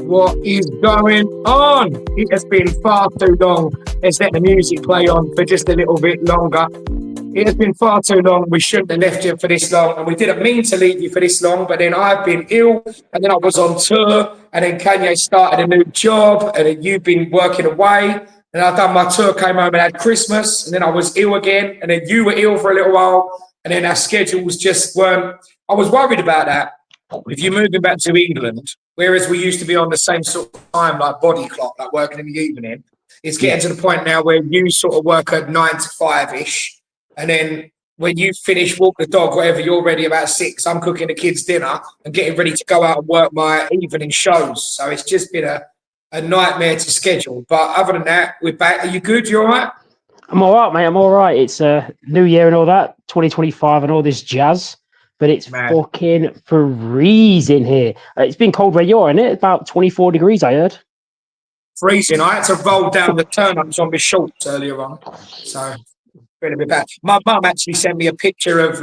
What is going on? It has been far too long. Let's let the music play on for just a little bit longer. It has been far too long. We shouldn't have left you for this long, and we didn't mean to leave you for this long, but then I've been ill, and then I was on tour, and then Kanye started a new job, and then you've been working away, and I've done my tour, came home and had Christmas, and then I was ill again, and then you were ill for a little while, and then our schedules just weren't. I was worried about that. If you're moving back to England, whereas we used to be on the same sort of time, like body clock, like working in the evening, it's getting to the point now where you sort of work at 9 to 5-ish. And then when you finish, walk the dog, whatever, you're ready about 6. I'm cooking the kids dinner and getting ready to go out and work my evening shows. So it's just been a nightmare to schedule. But other than that, we're back. Are you good? You all right? I'm all right, mate. I'm all right. It's New Year and all that, 2025 and all this jazz. But it's fucking freezing here. It's been cold where you're, isn't it? About 24 degrees, I heard. Freezing. I had to roll down the turn-ups on my shorts earlier on. So, been a bit bad. My mum actually sent me a picture of,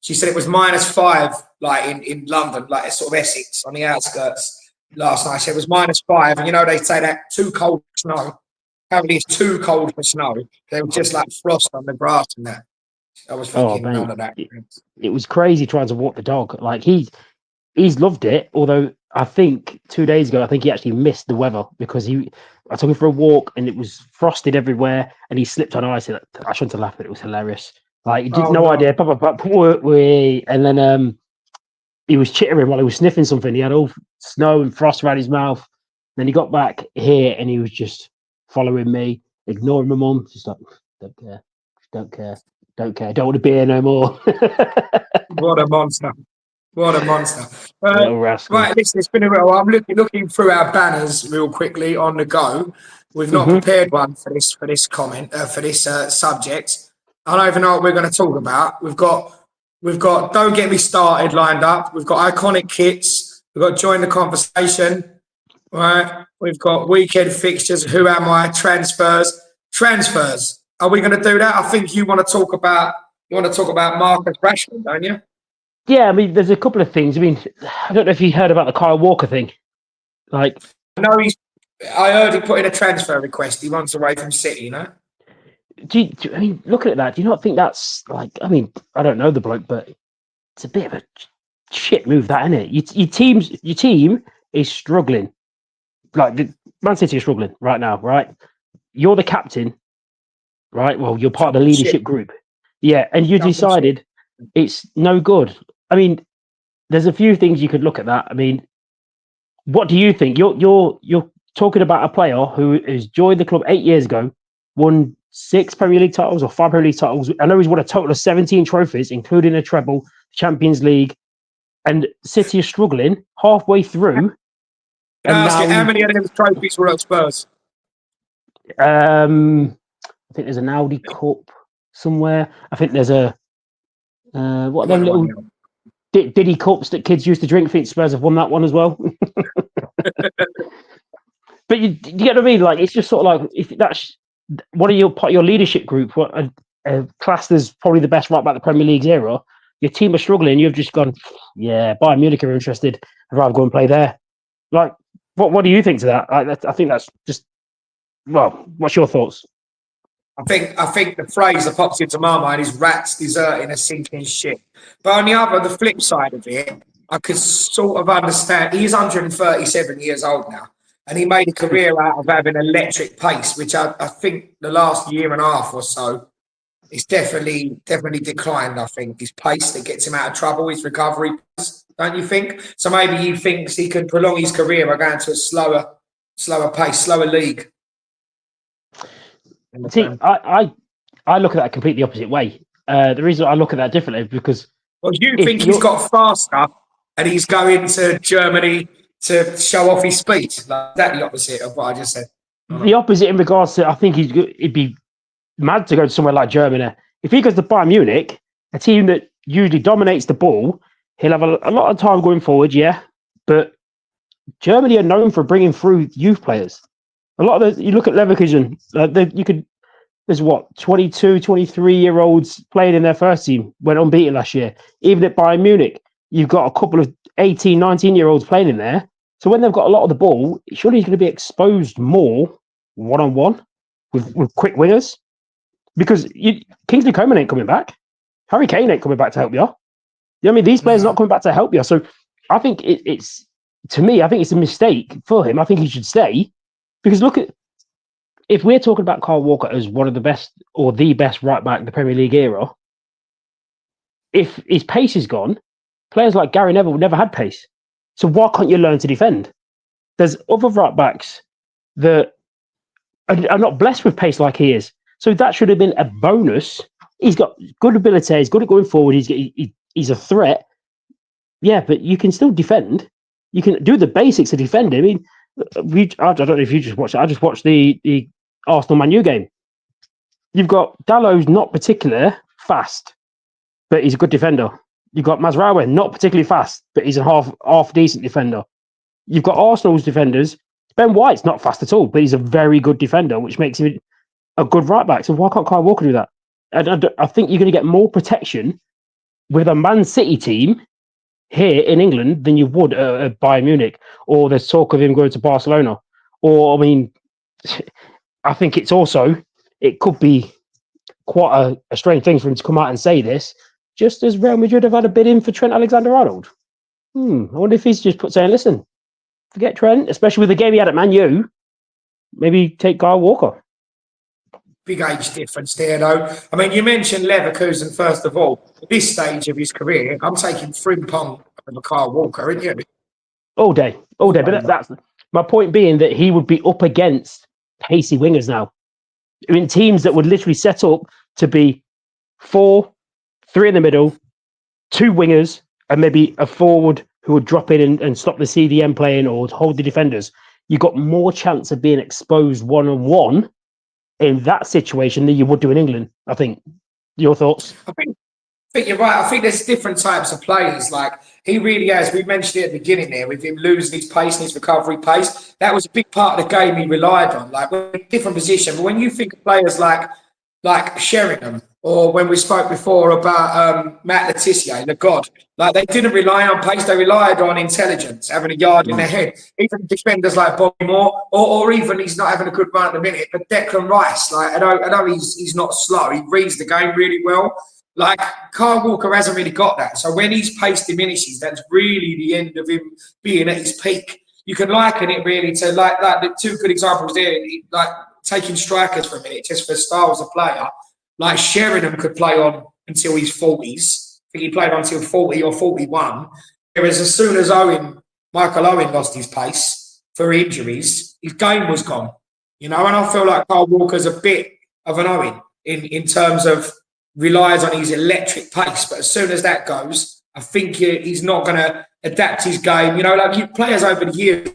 she said it was -5, like, in London, like, sort of Essex, on the outskirts last night. She said it was -5. And, you know, they say that too cold for snow. Apparently it's too cold for snow. They were just like frost on the grass and that. I was thinking none of that. It was crazy trying to walk the dog. Like he's loved it. Although I think 2 days ago, I think he actually missed the weather because I took him for a walk and it was frosted everywhere and he slipped on ice. I shouldn't have laughed, but it was hilarious. Like he did no idea. And then he was chittering while he was sniffing something. He had all snow and frost around his mouth. Then he got back here and he was just following me, ignoring my mum. Just like, don't care. Don't want to be here no more. What a monster. Little rascal. Right, listen, it's been a while. I'm looking through our banners real quickly on the go. We've not prepared one for this subject. I don't even know what we're going to talk about. We've got Don't Get Me Started lined up. We've got iconic kits. We've got Join the Conversation. Right. We've got weekend fixtures. Who am I? Transfers. Are we going to do that? I think you want to talk about Marcus Rashford, don't you? Yeah, I mean, there's a couple of things. I mean, I don't know if you heard about the Kyle Walker thing. Like, I heard he put in a transfer request. He wants away from City, you know? I mean, looking at that, do you not think that's like? I mean, I don't know the bloke, but it's a bit of a shit move, that, isn't it? Your team is struggling. Like, Man City is struggling right now, right? You're the captain. Right, well, you're part of the leadership group. Yeah, and you decided it's no good. I mean, there's a few things you could look at that. I mean, what do you think? You're talking about a player who has joined the club 8 years ago, won 6 Premier League titles or 5 Premier League titles. I know he's won a total of 17 trophies, including a treble, Champions League, and City is struggling halfway through. Can I ask you, how many of those trophies were at Spurs? I think there's an Audi Cup somewhere. I think there's a what are them little Diddy cups that kids used to drink. I think Spurs have won that one as well. But you get what I mean? Like, it's just sort of like, if that's one of your leadership group, what classed as probably the best right back the Premier League's era. Your team are struggling. You've just gone, yeah, Bayern Munich are interested. I'd rather go and play there. Like, what do you think to that? I think that's just, well, what's your thoughts? I think the phrase that pops into my mind is rats deserting a sinking ship. But on the flip side of it, I could sort of understand. He's 137 years old now, and he made a career out of having electric pace, which I think the last year and a half or so, it's definitely declined. I think his pace that gets him out of trouble, his recovery pace, don't you think? So maybe he thinks he can prolong his career by going to a slower pace, slower league. See, I look at that completely opposite way. The reason I look at that differently is because... Well, you think he's got faster and he's going to Germany to show off his speed? Like, that's the opposite of what I just said. The opposite in regards to, I think he'd be mad to go to somewhere like Germany. If he goes to Bayern Munich, a team that usually dominates the ball, he'll have a lot of time going forward, yeah. But Germany are known for bringing through youth players. A lot of you look at Leverkusen, there's 22, 23-year-olds playing in their first team, went unbeaten last year. Even at Bayern Munich, you've got a couple of 18, 19-year-olds playing in there. So when they've got a lot of the ball, surely he's going to be exposed more one-on-one with quick wingers. Because Kingsley Coman ain't coming back. Harry Kane ain't coming back to help you. You know what I mean? These players are not coming back to help you. So I think it's a mistake for him. I think he should stay. Because look at, if we're talking about Kyle Walker as one of the best or the best right back in the Premier League era, if his pace is gone, players like Gary Neville never had pace. So why can't you learn to defend? There's other right backs that are not blessed with pace like he is. So that should have been a bonus. He's got good ability. He's good at going forward. He's a threat. Yeah, but you can still defend. You can do the basics of defending. I mean, I don't know if you just watched it. I just watched the Arsenal Man U game. You've got Dallow's not particularly fast, but he's a good defender. You've got Mazraoui, not particularly fast, but he's a half decent defender. You've got Arsenal's defenders. Ben White's not fast at all, but he's a very good defender, which makes him a good right back. So why can't Kyle Walker do that? And I think you're going to get more protection with a Man City team here in England than you would at Bayern Munich, or there's talk of him going to Barcelona. Or, I mean, I think it could be quite a strange thing for him to come out and say this, just as Real Madrid have had a bid in for Trent Alexander-Arnold. I wonder if he's just saying, listen, forget Trent, especially with the game he had at Man U, maybe take Kyle Walker. Big age difference there, though. I mean, you mentioned Leverkusen first of all. At this stage of his career, I'm taking Frimpong over Kyle Walker, isn't you? All day. But that's my point being that he would be up against pacey wingers now. I mean, teams that would literally set up to be 4, 3 in the middle, 2 wingers, and maybe a forward who would drop in and stop the CDM playing or hold the defenders. You got more chance of being exposed one-on-one in that situation than you would do in England, I think. Your thoughts? I think you're right. I think there's different types of players. Like, he really has. We mentioned it at the beginning there with him losing his pace and his recovery pace. That was a big part of the game he relied on. Like, different position. But when you think of players like Sheringham, or when we spoke before about Matt Letizia, the God, like, they didn't rely on pace, they relied on intelligence, having a yard in their head. Even defenders like Bobby Moore, or even he's not having a good run at the minute, but Declan Rice, like, I know he's not slow, he reads the game really well. Like, Kyle Walker hasn't really got that. So when his pace diminishes, that's really the end of him being at his peak. You can liken it really to like the 2 good examples there, like taking strikers for a minute, just for styles of player. Like, Sheringham could play on until his 40s. I think he played on until 40 or 41. Whereas as soon as Michael Owen lost his pace for injuries, his game was gone. You know, and I feel like Kyle Walker's a bit of an Owen in terms of relies on his electric pace. But as soon as that goes, I think he's not going to adapt his game. You know, like players over the years,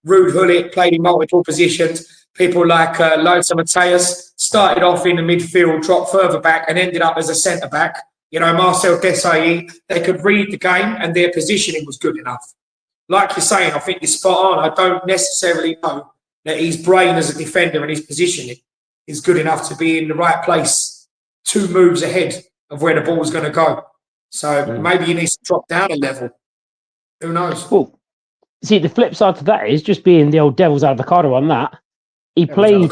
Ruud Gullit played in multiple positions. People like Lothar Matthäus started off in the midfield, dropped further back, and ended up as a centre back. You know, Marcel Desailly, they could read the game, and their positioning was good enough. Like you're saying, I think you're spot on. I don't necessarily know that his brain as a defender and his positioning is good enough to be in the right place 2 moves ahead of where the ball's going to go. So maybe he needs to drop down a level. Who knows? Well, see, the flip side to that is just being the old devil's avocado on that. He played,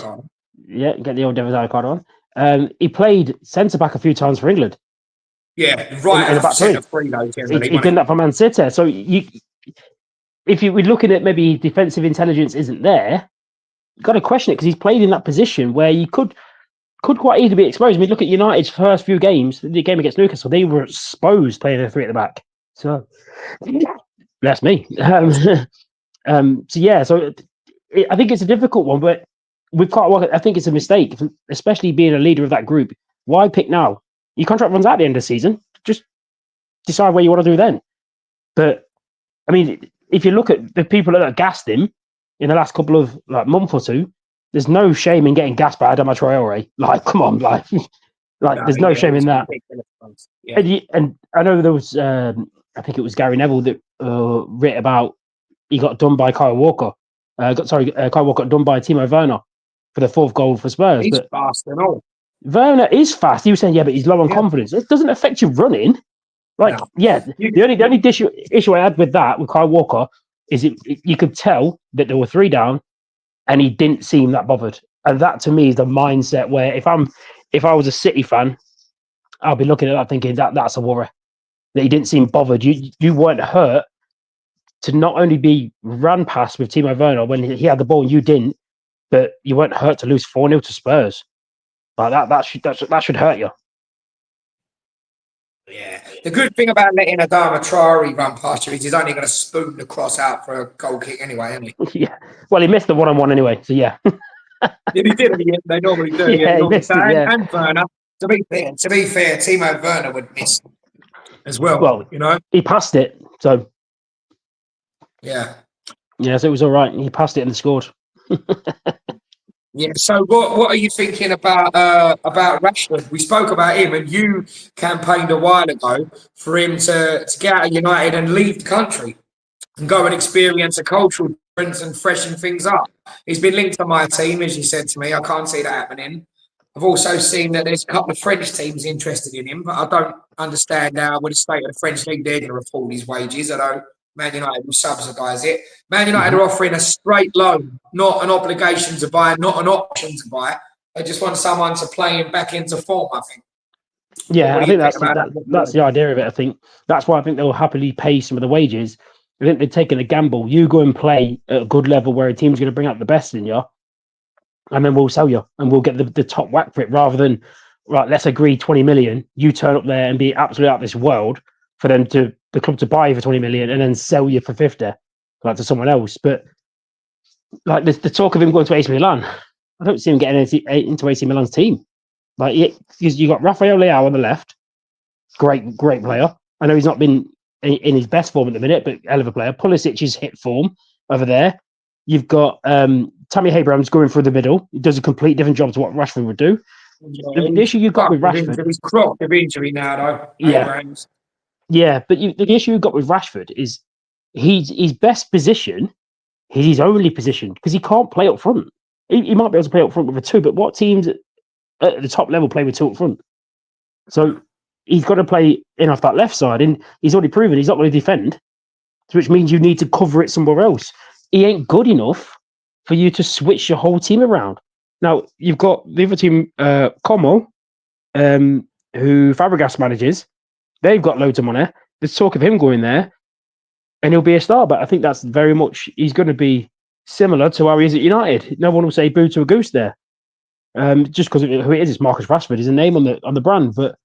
get the old devil's avocado on. He played centre back a few times for England. Yeah, right. In the back three. He did that for Man City. So if we're looking at maybe defensive intelligence isn't there, you've got to question it because he's played in that position where you could quite easily be exposed. I mean, look at United's first few games, the game against Newcastle, they were exposed playing a 3 at the back. So that's me. So I think it's a difficult one, but I think it's a mistake, especially being a leader of that group. Why pick now? Your contract runs out at the end of the season. Just decide what you want to do then. But I mean, if you look at the people that have gassed him in the last couple of month or two, there's no shame in getting gassed by Adama Traore. Like, come on, there's no shame in that. Yeah. And I know there was, I think it was Gary Neville that wrote about he got done by Kyle Walker. Kyle Walker got done by Timo Werner for the 4th goal for Spurs. He's fast and all. Werner is fast. He was saying, but he's low on confidence. It doesn't affect you running. The only issue I had with Kyle Walker is you could tell that there were 3 down, and he didn't seem that bothered. And that to me is the mindset where if I was a City fan, I'll be looking at that thinking that's a worry. That he didn't seem bothered. You weren't hurt to not only be run past with Timo Werner when he had the ball and you didn't, but you weren't hurt to lose 4-0 to Spurs. Like that should hurt you. Yeah. The good thing about letting Adama Traore run past you is he's only going to spoon the cross out for a goal kick anyway, isn't he? Yeah. Well, he missed the 1-on-1 anyway, so yeah. Yeah, he did. Yeah, they normally do. Yeah, he missed it, yeah. And Werner. To be fair, Timo Werner would miss as well. Well, you know, he passed it, so yeah. Yeah, so it was all right. He passed it and scored. Yeah. So what are you thinking about Rashford? We spoke about him, and you campaigned a while ago for him to get out of United and leave the country and go and experience a cultural difference and freshen things up. He's been linked to my team, as you said to me. I can't see that happening. I've also seen that there's a couple of French teams interested in him, but I don't understand how, with the state of the French league, they're going to afford his wages. I know Man United will subsidise it. Man United are offering a straight loan, not an obligation to buy, not an option to buy. They just want someone to play him back into form, I think. Yeah, I think that's the idea of it. I think that's why I think they'll happily pay some of the wages. I think they're taking a gamble. You go and play at a good level where a team's going to bring out the best in you, and then we'll sell you and we'll get the top whack for it rather than, right, let's agree 20 million. You turn up there and be absolutely out of this world for them the club to buy you for 20 million and then sell you for 50, like to someone else. But like the talk of him going to AC Milan, I don't see him getting into AC Milan's team. Like you got Rafael Leao on the left, great player. I know he's not been in his best form at the minute, but hell of a player. Pulisic's hit form over there. You've got Tammy Abrahams going through the middle. He does a complete different job to what Rashford would do. Yeah, the issue you've got with Rashford, he's cropped of injury now, though. Yeah, Abrahams. Yeah, but the issue you've got with Rashford is his best position, his only position, because he can't play up front. He might be able to play up front with a 2, but what teams at the top level play with 2 up front? So he's got to play in off that left side, and he's already proven he's not going to defend, which means you need to cover it somewhere else. He ain't good enough for you to switch your whole team around. Now, you've got the other team, Como, who Fabregas manages. They've got loads of money. There's talk of him going there, and he'll be a star. But I think that's very much, he's going to be similar to how he is at United. No one will say boo to a goose there. Just because who it is, it's Marcus Rashford. Is a name on the brand. But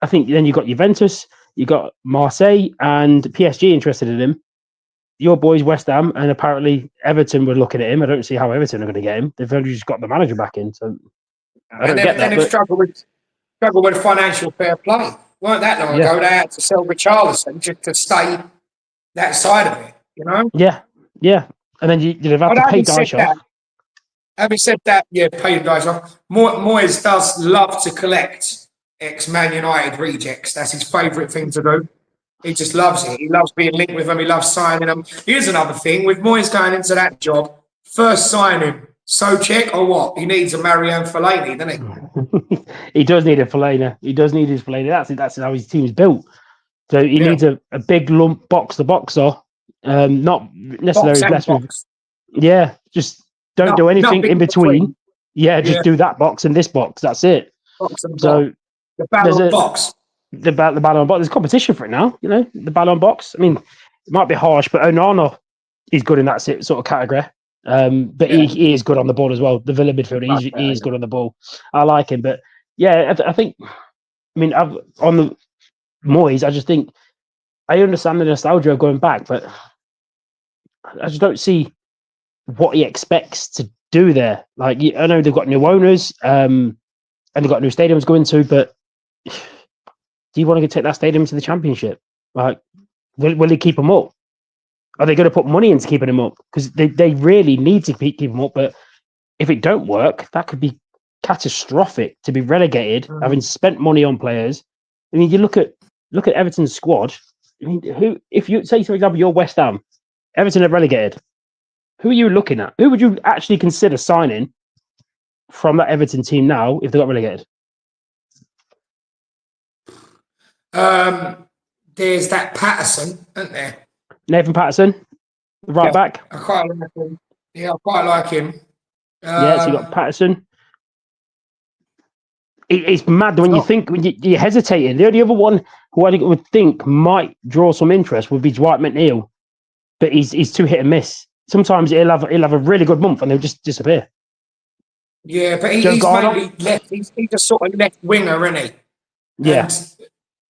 I think then you've got Juventus, you got Marseille, and PSG interested in him. Your boys, West Ham, and apparently Everton were looking at him. I don't see how Everton are going to get him. They've only just got the manager back in, so I don't get that. They've struggled with financial fair play. Weren't that long ago? They had to sell Richarlison just to stay that side of it, you know? Yeah. And then you'd have to pay Dyche off. Having said that, pay the guys off. Moyes does love to collect ex-Man United rejects. That's his favourite thing to do. He just loves it. He loves being linked with them. He loves signing them. Here's another thing. With Moyes going into that job, first signing, Souček or what? He needs a Marianne Fellaini, doesn't he? He does need a Fellaini. He does need his Fellaini. That's how his team's built. So he needs a big lump box-to-boxer. Not necessarily less box. Just don't do anything in between. Just do that box and this box. That's it. Box and box. The Ballon box. The Ballon box. There's competition for it now. You know, the Ballon box. I mean, it might be harsh, but Onana is good in that sort of category. But he is good on the ball as well. The Villa midfielder, he is good on the ball. I like him, but I think. I mean, on the Moyes, I just think I understand the nostalgia of going back, but I just don't see what he expects to do there. Like, I know they've got new owners, and they've got new stadiums going to, but do you want to take that stadium to the Championship? Like, will he keep them up? Are they going to put money into keeping him up? Because they really need to keep him up, but if it don't work, that could be catastrophic to be relegated, having spent money on players. I mean, you look at Everton's squad. I mean, if you say, for example, you're West Ham, Everton are relegated. Who are you looking at? Who would you actually consider signing from that Everton team now if they got relegated? There's that Patterson, isn't there? Nathan Patterson, right back. I quite like him. Yeah, I quite like him. So you got Patterson. It's mad when you think, when you're hesitating. The only other one who I would think might draw some interest would be Dwight McNeil, but he's too hit and miss. Sometimes he'll have a really good month and he'll just disappear. Yeah, but he's mainly left. He's a sort of left winger, isn't he? Yeah.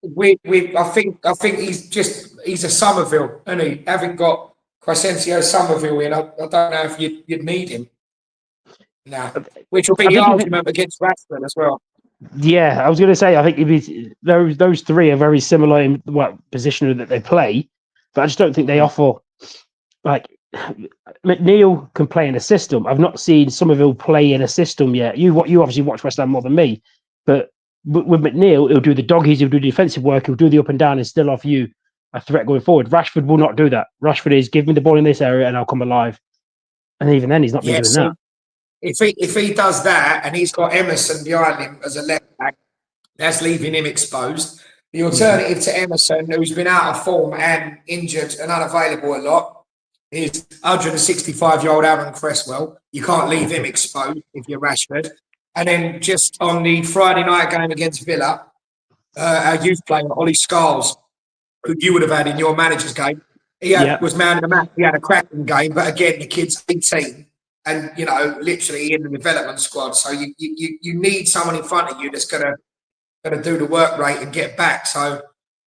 And I think he's a Somerville, isn't he? Having got Crescencio Somerville in, I don't know if you'd need him. No, which will be the argument against Rashford as well. Yeah, I was going to say, I think those three are very similar in what position that they play, but I just don't think they offer, like, McNeil can play in a system. I've not seen Somerville play in a system yet. You obviously watch West Ham more than me, but with McNeil, he'll do the doggies, he'll do the defensive work, he'll do the up and down and still offer you a threat going forward. Rashford will not do that. Rashford is, give me the ball in this area and I'll come alive. And even then, he's not been doing that. If he does that and he's got Emerson behind him as a left back, that's leaving him exposed. The alternative to Emerson, who's been out of form and injured and unavailable a lot, is 165-year-old Aaron Cresswell. You can't leave him exposed if you're Rashford. And then just on the Friday night game against Villa, our youth player, Ollie Scarles, who you would have had in your manager's game, was man of the match. He had a cracking game, but again, the kid's 18 and, literally in the development squad. So you need someone in front of you that's going to do the work rate and get back. So,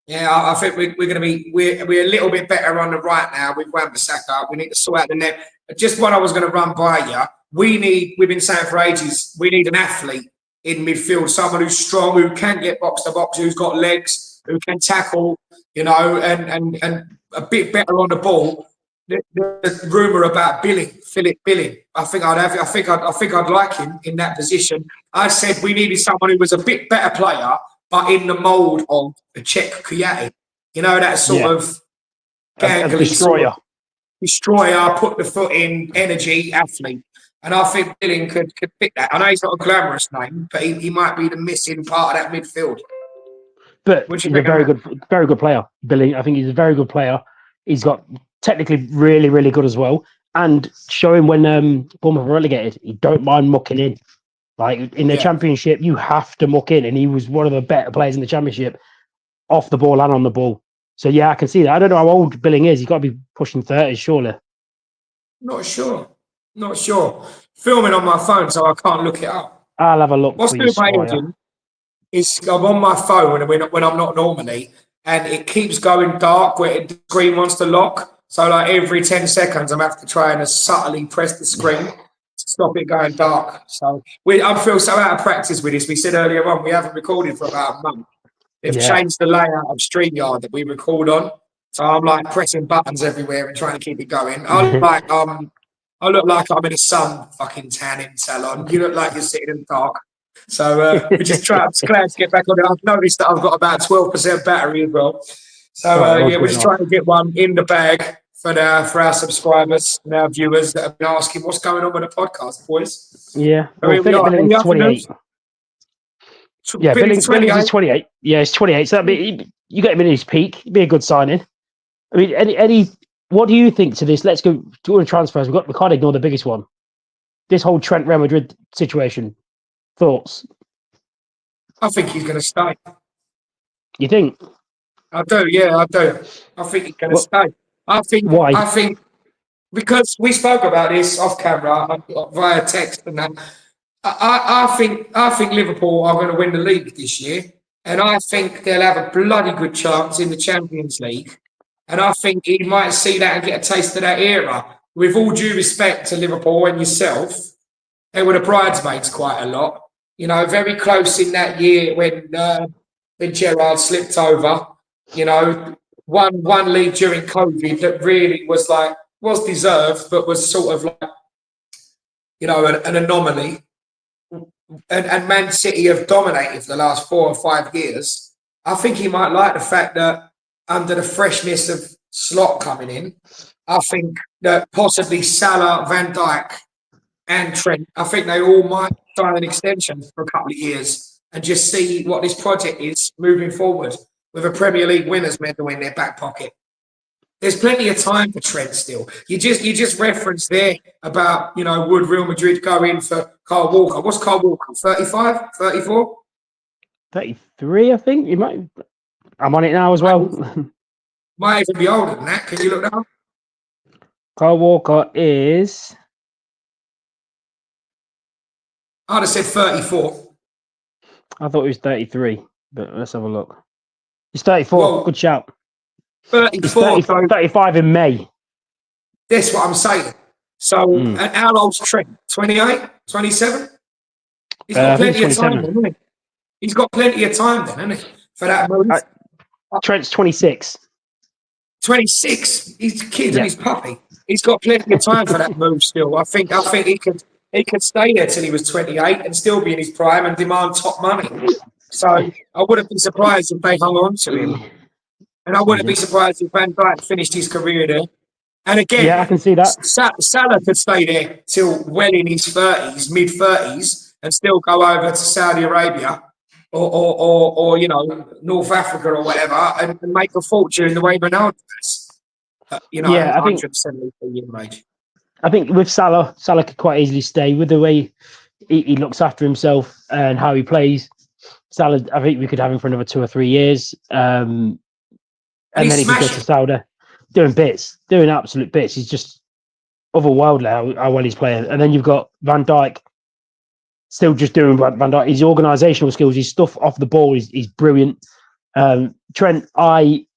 yeah, I think we're going to be we're a little bit better on the right now with Wan-Bissaka. We need to sort out the net. Just what I was going to run by you. We've been saying for ages, we need an athlete in midfield, someone who's strong, who can get box to box, who's got legs, who can tackle, and a bit better on the ball. The rumour about Philip Billing. I think I'd like him in that position. I said we needed someone who was a bit better player, but in the mould of a Czech Kouyaté. That sort of gangly destroyer, put the foot in, energy athlete. And I think Billing could fit that. I know he's not a glamorous name, but he might be the missing part of that midfield. But he's a very good player, Billing. I think he's a very good player. He's got technically really, really good as well. And showing when Bournemouth were relegated, he don't mind mucking in. Like in the Championship, you have to muck in. And he was one of the better players in the Championship, off the ball and on the ball. So, yeah, I can see that. I don't know how old Billing is. He's got to be pushing 30, surely. Not sure. Filming on my phone, so I can't look it up. I'll have a look. What's doing my engine is I'm on my phone when I'm not normally, and it keeps going dark where the screen wants to lock. So like every 10 seconds, I'm have to try and subtly press the screen to stop it going dark. So I feel so out of practice with this. We said earlier on we haven't recorded for about a month. They've changed the layout of StreamYard that we record on. So I'm like pressing buttons everywhere and trying to keep it going. I look like I'm in a sun fucking tanning salon. You look like you're sitting in the dark. So we're just glad to get back on it. I've noticed that I've got about 12% battery as well. So we're just trying to get one in the bag for our subscribers and our viewers that have been asking what's going on with the podcast, boys. Yeah. Well, Billing's 28. Yeah, Billings is 28. Yeah, he's 28. So you get him in his peak. It'd be a good signing. I mean, any what do you think to this? Let's go to transfers. We can't ignore the biggest one. This whole Trent Real Madrid situation. Thoughts? I think he's going to stay. You think? I do. Yeah, I do. I think he's going to stay. I think. Why? I think because we spoke about this off camera via text and that. I think Liverpool are going to win the league this year, and I think they'll have a bloody good chance in the Champions League. And I think he might see that and get a taste of that era. With all due respect to Liverpool and yourself, they were the bridesmaids quite a lot. Very close in that year when Gerrard slipped over. One league during COVID that really was deserved, but was sort of like, an anomaly. And Man City have dominated for the last 4 or 5 years. I think he might like the fact that under the freshness of Slot coming in, I think that possibly Salah, Van Dijk and Trent, I think they all might sign an extension for a couple of years and just see what this project is moving forward with a Premier League winners medal in their back pocket. There's plenty of time for Trent still. You just referenced there about, would Real Madrid go in for Kyle Walker? What's Kyle Walker? 35, 34? 33, I think. You might. I'm on it now as well. Might even be older than that. Can you look down? Kyle Walker is. I'd have said 34. I thought he was 33, but let's have a look. He's 34. Well, good shout. 34. He's 35 in May. That's what I'm saying. So, and how old's Trent? 28? 27? He's got plenty of time then, hasn't he? He's got plenty of time then, hasn't he? For that move. Trent's 26. 26. He's a kid and he's puppy. He's got plenty of time for that move still. I think he could stay there till he was 28 and still be in his prime and demand top money. So I wouldn't be surprised if they hung on to him. And I wouldn't be surprised if Van Dijk finished his career there. And again, I can see that. Salah could stay there till well in his 30s, mid-30s, and still go over to Saudi Arabia or North Africa or whatever and make a fortune the way Ronaldo does. I think 170 year age. I think with Salah could quite easily stay with the way he looks after himself and how he plays. Salah, I think we could have him for another 2 or 3 years. And then he could go to Saudi, doing absolute bits. He's just otherworldly how well he's playing. And then you've got Van Dijk still just doing Van Dijk. His organisational skills, his stuff off the ball is brilliant. Trent, when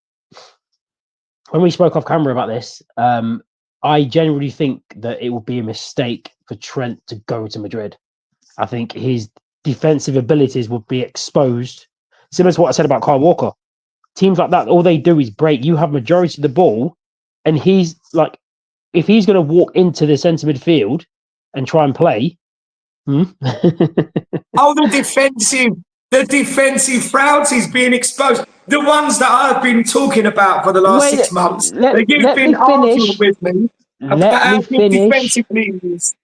we spoke off camera about this, I genuinely think that it would be a mistake for Trent to go to Madrid. I think his defensive abilities would be exposed. Similar to what I said about Kyle Walker. Teams like that, all they do is break. You have majority of the ball, and he's like, if he's going to walk into the centre midfield and try and play. The defensive frailties being exposed. The ones that I've been talking about for the last 6 months. You've been arguing with me about how good defensively is.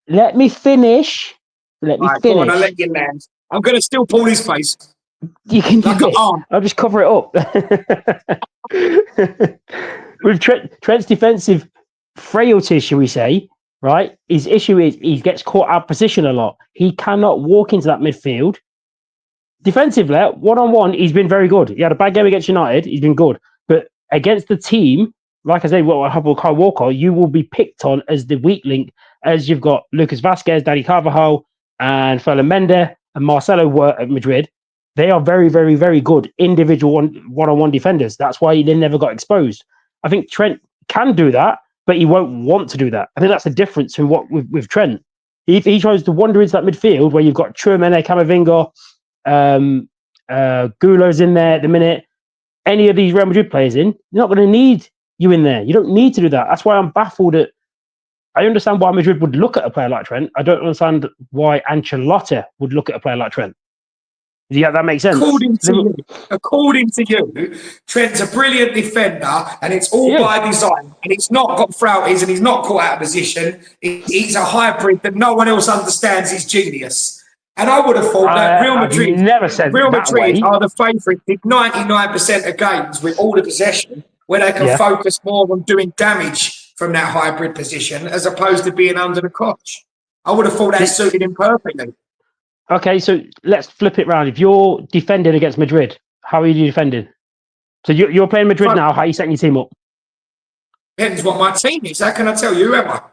Let me finish. Go on, I'll let you land. I'm going to still pull his face. You can do this. I'll just cover it up. With Trent's defensive frailty, shall we say, right? His issue is he gets caught out of position a lot. He cannot walk into that midfield. Defensively, one-on-one, he's been very good. He had a bad game against United. He's been good. But against the team, like I say, what happened with Kyle Walker, you will be picked on as the weak link, as you've got Lucas Vazquez, Dani Carvajal, and Ferland Mendes, and Marcelo were at Madrid. They are very, very, very good individual one-on-one defenders. That's why they never got exposed. I think Trent can do that, but he won't want to do that. I think that's the difference from what with Trent. If he tries to wander into that midfield where you've got Tchouameni, Camavinga, Goulo's in there at the minute, any of these Real Madrid players in, you're not going to need you in there. You don't need to do that. That's why I'm baffled at. I understand why Madrid would look at a player like Trent. I don't understand why Ancelotti would look at a player like Trent. Yeah, that makes sense. According to you, Trent's a brilliant defender, and it's all by design. And he's not got frailties, and he's not caught out of position. He's a hybrid that no one else understands his genius. And I would have thought that Real Madrid are the favourite in 99% of games with all the possession, where they can focus more on doing damage from that hybrid position as opposed to being under the coach. I would have thought that suited him perfectly. Okay, so let's flip it round. If you're defending against Madrid, how are you defending? So you're playing Madrid now. How are you setting your team up? Depends what my team is. How can I tell you, Emma?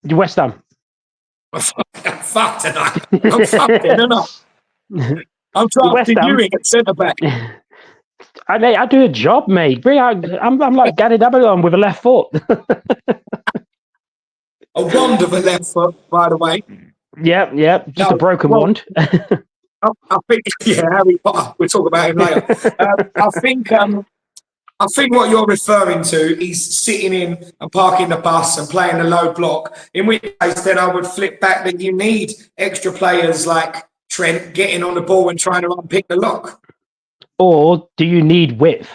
You're West Ham. I'm fucked tonight. I'm fucked, aren't I? I'm drafting you in at centre-back. I do a job, mate. I'm like Gary Dabion with a left foot. A wand of a left foot, by the way. Yeah, just a broken wand. I think, Harry Potter. We'll talk about him later. I think what you're referring to is sitting in and parking the bus and playing the low block. In which case, then I would flip back that you need extra players like Trent getting on the ball and trying to unpick the lock. Or do you need width?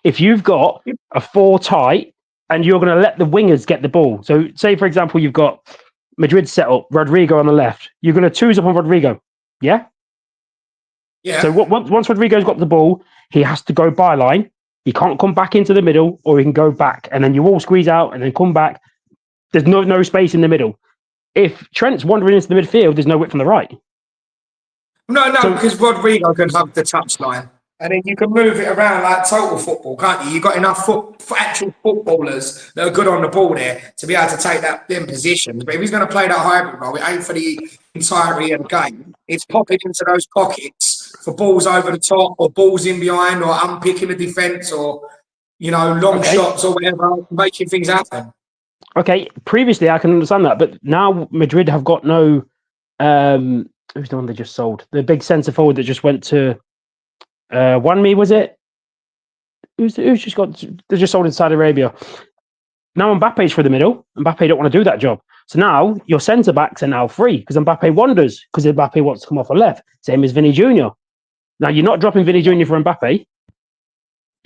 If you've got a 4 tight and you're going to let the wingers get the ball. So say, for example, you've got Madrid set up, Rodrigo on the left. You're going to twos up on Rodrigo. Yeah? Yeah. So once Rodrigo's got the ball, he has to go byline. He can't come back into the middle, or he can go back, and then you all squeeze out and then come back. There's no space in the middle. If Trent's wandering into the midfield, there's no width from the right. No, because Rodrigo can hug the touchline. And then you can move it around like total football, can't you? You've got enough actual footballers that are good on the ball there to be able to take them positions. But if he's going to play that hybrid role, it ain't for the entirety of the game. It's popping into those pockets for balls over the top or balls in behind or unpicking the defence or, long shots or whatever, making things happen. Okay, previously I can understand that, but now Madrid have got no... who's the one they just sold? The big centre forward that just went to... Wanmi, was it? Who's just got? They just sold in Saudi Arabia. Now Mbappe's for the middle. Mbappe don't want to do that job. So now your centre backs are now free because Mbappe wanders because Mbappe wants to come off a left. Same as Vinny Jr. Now you're not dropping Vinny Jr. for Mbappe.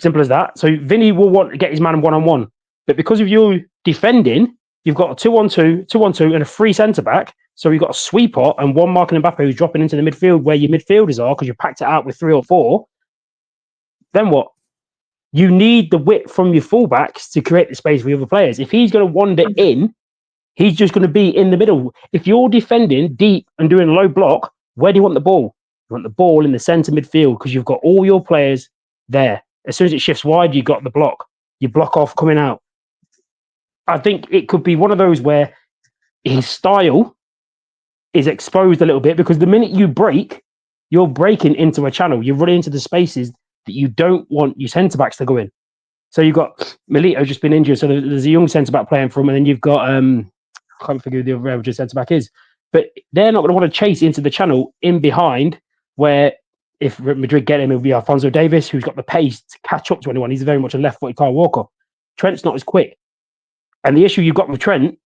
Simple as that. So Vinny will want to get his man 1-on-1, but because of you defending, you've got a 2-on-2, 2-on-2, and a free centre back. So you've got a sweeper and one marking Mbappe who's dropping into the midfield where your midfielders are because you packed it out with 3 or 4. Then what? You need the width from your fullbacks to create the space for the other players. If he's going to wander in, he's just going to be in the middle. If you're defending deep and doing a low block, where do you want the ball? You want the ball in the centre midfield because you've got all your players there. As soon as it shifts wide, you got the block. You block off coming out. I think it could be one of those where his style is exposed a little bit because the minute you break, you're breaking into a channel. You're running into the spaces that you don't want your centre-backs to go in. So you've got Milito just been injured, so there's a young centre-back playing for him, and then you've got, I can't figure who the other average centre-back is, but they're not going to want to chase into the channel in behind where if Madrid get him, it'll be Alphonso Davies, who's got the pace to catch up to anyone. He's very much a left-footed Kyle Walker. Trent's not as quick. And the issue you've got with Trent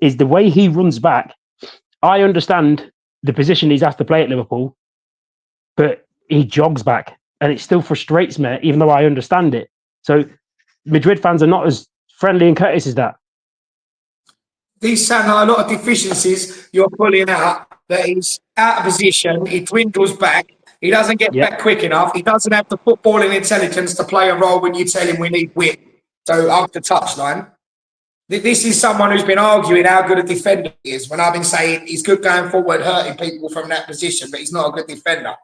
is the way he runs back. I understand the position he's asked to play at Liverpool, but he jogs back. And it still frustrates me, even though I understand it. So Madrid fans are not as friendly and courteous as that. These sound like a lot of deficiencies you're pulling out, that he's out of position, he dwindles back, he doesn't get back quick enough, he doesn't have the footballing intelligence to play a role when you tell him we need width. So up the touchline. This is someone who's been arguing how good a defender he is, when I've been saying he's good going forward, hurting people from that position, but he's not a good defender.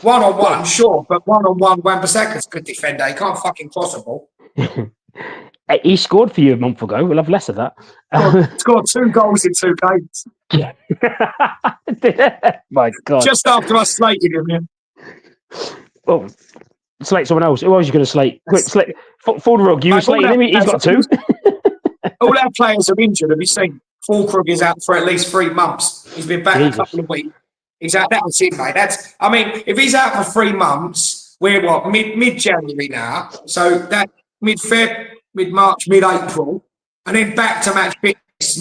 1-on-1, sure, but 1-on-1, Wan-Bissaka's a good defender. He can't fucking cross a ball. He scored for you a month ago. We'll have less of that. Scored 2 goals in 2 games. My God. Just after I slated him, yeah. Oh, slate someone else. Who else are you going to slate? Quick, slate. Full rug. You were slating him. He's got 2. All our players are injured. Have you seen? Fulkrug is out for at least 3 months. He's been back a couple of weeks. He's out. That was it, mate. If he's out for 3 months, we're what, mid-January now. So that mid-Feb, mid-March, mid-April, and then back to match fitness.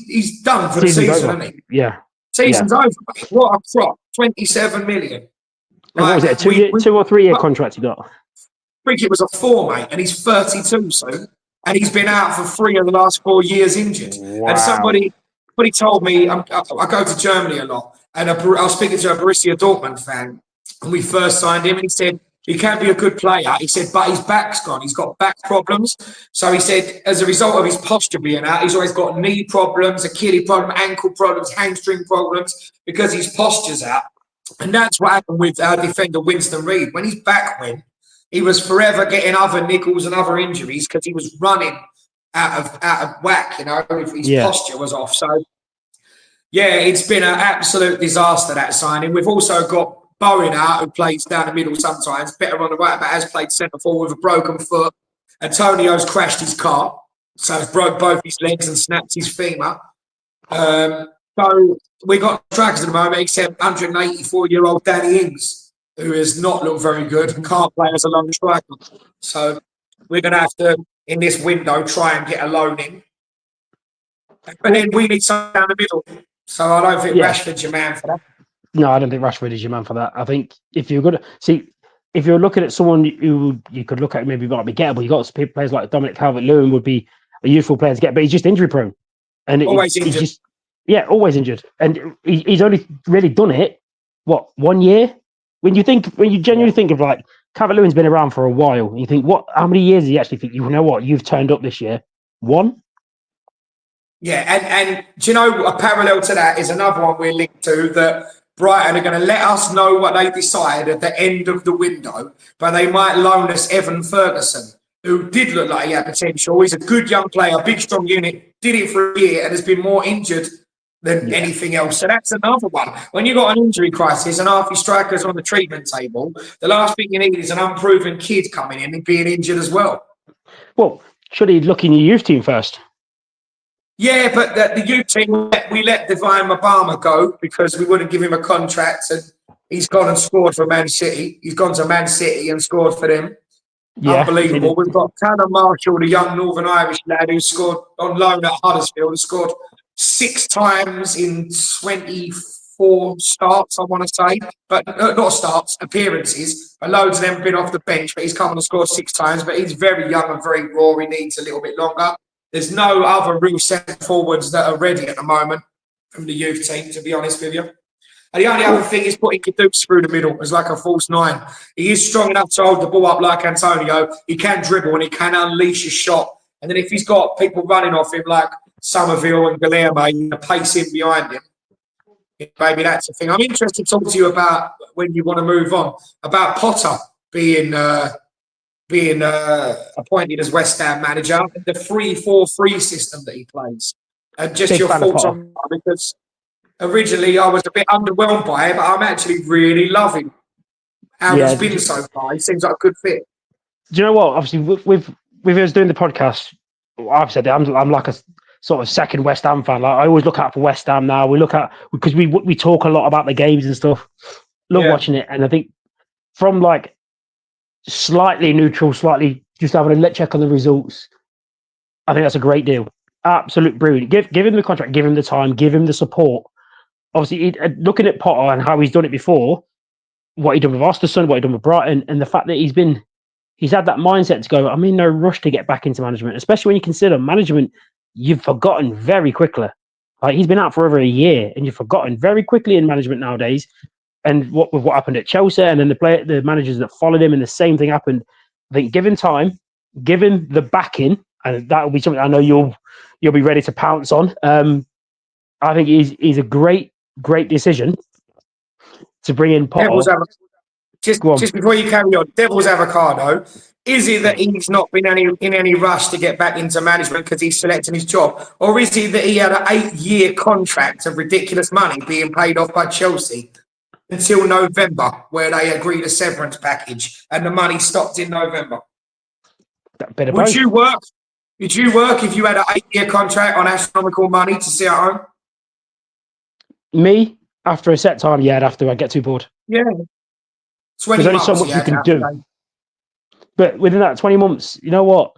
He's done for the season, over. Isn't he? Yeah. Season's over, mate. What a crop. 27 million. What was it? A 2 or 3 year contract you got? I think it was a 4, mate, and he's 32 soon. And he's been out for 3 of the last 4 years injured. Wow. And somebody told me, I go to Germany a lot, and I was speaking to a Borussia Dortmund fan, and we first signed him, and he said, he can be a good player. He said, but his back's gone. He's got back problems. So he said, as a result of his posture being out, he's always got knee problems, Achilles problem, ankle problems, hamstring problems, because his posture's out. And that's what happened with our defender, Winston Reid. When his back went, he was forever getting other nickels and other injuries because he was running out of whack, if his posture was off. So, yeah, it's been an absolute disaster, that signing. We've also got Bowen out, who plays down the middle sometimes, better on the right, but has played centre forward with a broken foot. Antonio's crashed his car, so he's broke both his legs and snapped his femur. So we got strikers at the moment, except 184-year-old Danny Ings, who has not looked very good and can't play as a lone striker. So we're going to have to, in this window, try and get a loan in. But then we need someone down the middle. So I don't think Rashford's your man for that. No, I don't think Rashford is your man for that. I think if you're going to see, if you're looking at someone who you could look at, maybe might be gettable, you've got players like Dominic Calvert-Lewin would be a useful player to get, but he's just injury prone. And always injured. Always injured. And he's only really done it, 1 year? When you genuinely think of like Calvert-Lewin's been around for a while. And you think, how many years do you actually think, you know what, you've turned up this year? One? Yeah, and do you know a parallel to that is another one we're linked to, that Brighton are going to let us know what they decide at the end of the window, but they might loan us Evan Ferguson, who did look like he had potential. He's a good young player, big, strong unit, did it for a year and has been more injured than anything else. So that's another one. When you've got an injury crisis and half your strikers on the treatment table, the last thing you need is an unproven kid coming in and being injured as well. Well, should he look in your youth team first? Yeah, but the youth team, we let Divine Mabama go because we wouldn't give him a contract, and he's gone and scored for Man City. He's gone to Man City and scored for them. Yeah, unbelievable. We've got Callum Marshall, the young Northern Irish lad who scored on loan at Huddersfield, and scored 6 times in 24 starts, I want to say. But not starts, appearances. But loads of them have been off the bench, but he's come on and scored 6 times. But he's very young and very raw. He needs a little bit longer. There's no other real centre forwards that are ready at the moment from the youth team, to be honest with you. And the only other thing is putting Dukes through the middle as like a false 9. He is strong enough to hold the ball up like Antonio. He can dribble and he can unleash his shot. And then if he's got people running off him like Somerville and Guilherme, pace in behind him, maybe that's the thing. I'm interested to talk to you about, when you want to move on, about Potter being appointed as West Ham manager, the 3-4-3 system that he plays. And just your thoughts on that, because originally I was a bit underwhelmed by it, but I'm actually really loving how it's been so far. He seems like a good fit. Do you know what? Obviously, with us doing the podcast, I've said I'm like a sort of second West Ham fan. Like, I always look out for West Ham now. We look at, because we talk a lot about the games and stuff. Love watching it, and I think from like slightly neutral, slightly just having a check on the results, I think that's a great deal. Absolute brilliant. Give him the contract, give him the time, give him the support. Obviously, looking at Potter and how he's done it before, what he done with Ostersund, what he done with Brighton, and the fact that he's had that mindset to go, I'm in no rush to get back into management, especially when you consider management, you've forgotten very quickly. Like, he's been out for over a year and you've forgotten very quickly in management nowadays. And what happened at Chelsea, and then the managers that followed him, and the same thing happened. I think give him time, give him the backing, and that will be something I know you'll be ready to pounce on. I think he's a great decision to bring in Potter. Just before you carry on, Devil's Avocado, is it that he's not been in any rush to get back into management because he's selecting his job? Or is it that he had an 8-year contract of ridiculous money being paid off by Chelsea until November, where they agreed a severance package and the money stopped in November? Would you work if you had an 8-year contract on astronomical money to sit at home? Me, after a set time, I'd have to. I'd get too bored. Yeah. There's only so much you can do. But within that 20 months, you know what?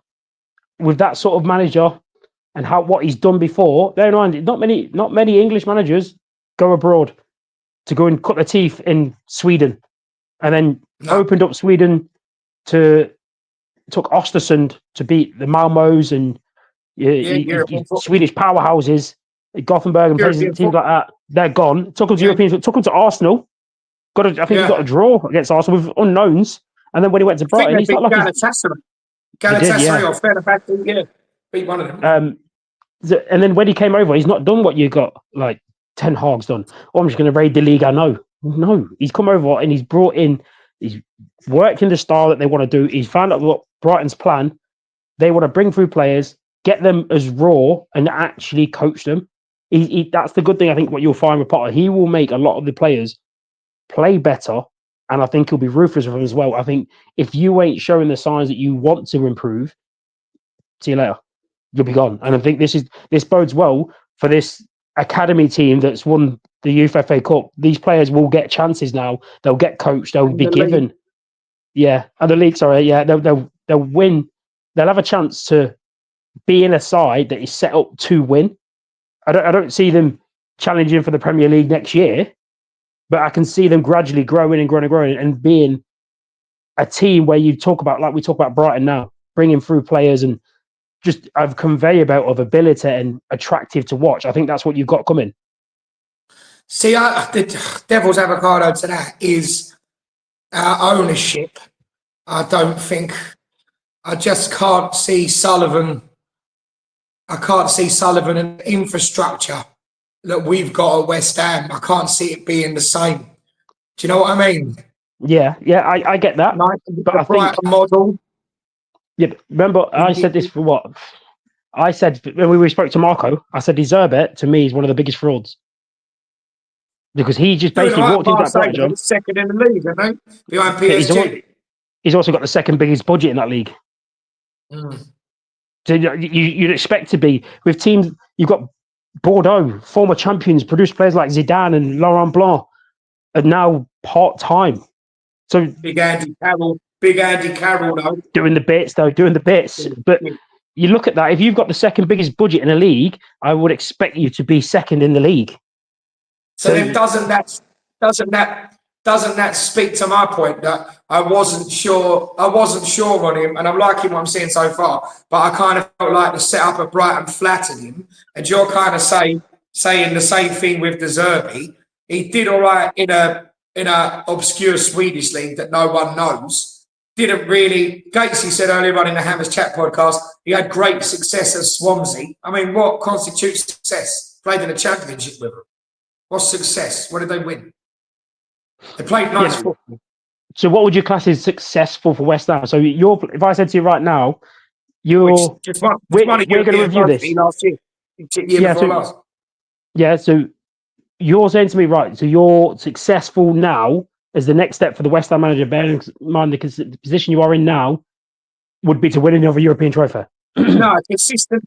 With that sort of manager and what he's done before, bear in mind, not many English managers go abroad to go and cut their teeth in Sweden, and then opened up Sweden took Ostersund to beat the Malmös and Swedish powerhouses, Gothenburg and places, teams like that. They're gone. Took them to Europeans. Took them to Arsenal. I think he got a draw against Arsenal with unknowns. And then when he went to Brighton, he's not like Galatasaray or Fenerbahce. Beat one of them. And then when he came over, he's not done what you got like Ten Hag's done. Oh, I'm just going to raid the league. I know. No, he's come over and he's brought in. He's worked in the style that they want to do. He's found out what Brighton's plan. They want to bring through players, get them as raw, and actually coach them. That's the good thing. I think what you'll find with Potter, he will make a lot of the players play better, and I think he'll be ruthless with them as well. I think if you ain't showing the signs that you want to improve, see you later. You'll be gone. And I think this bodes well for this academy team that's won the Youth FA Cup. These players will get chances now. They'll get coached. They'll be given. Yeah, and the league. Sorry, yeah, they'll win. They'll have a chance to be in a side that is set up to win. I don't see them challenging for the Premier League next year, but I can see them gradually growing and being a team where you talk about, like we talk about Brighton now, bringing through players and just a conveyor belt of ability and attractive to watch. I think that's what you've got coming. See, the Devil's Avocado to that is our ownership I don't think. I just can't see Sullivan. I can't see Sullivan and infrastructure that we've got at West Ham. I can't see it being the same. Do you know what I mean? Yeah, I get that. Like But the I think, Brighton model. yeah, but remember, I said this for what? I said when we spoke to Marco, I said Zerbet to me is one of the biggest frauds because he just Doing all basically right, walked into that Marseille, brighton but job, it's second in the league, I think, behind but PSG. he's also got the second biggest budget in that league. Mm. So you'd expect to be with teams. You've got Bordeaux, former champions, produced players like Zidane and Laurent Blanc, are now part time. So Big Andy Carroll, though. doing the bits. But you look at that. If you've got the second biggest budget in a league, I would expect you to be second in the league. So then doesn't that speak to my point that I wasn't sure on him, and I'm liking what I'm seeing so far, but I kind of felt like the setup at Brighton flattered him, and you're kind of saying the same thing with De Zerbi. He did all right in a obscure Swedish league that no one knows. Didn't really. Gatesy said earlier on in the Hammers Chat podcast he had great success at Swansea. I mean, what constitutes success? Played in a championship with them. What's success? What did they win? They played nice football. So what would you class as successful for West Ham? So if I said to you right now, we're going to review this. Last year. Before last. Yeah, so you're saying to me, right, so you're successful now as the next step for the West Ham manager, bearing in mind the position you are in now, would be to win another European trophy. No,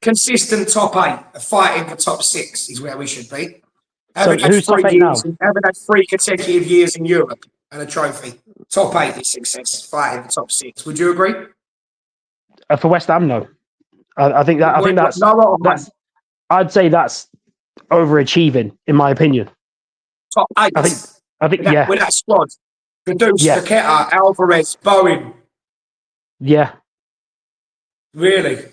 consistent top 8, fighting for top 6 is where we should be. Having had 3 consecutive years in Europe and a trophy. Top 8 is success, fighting for top 6. Would you agree? For West Ham, no. I think that's I'd say that's overachieving, in my opinion. Top 8. I think with that squad. Kudus, Paqueta, Alvarez, Bowen. Yeah. Really?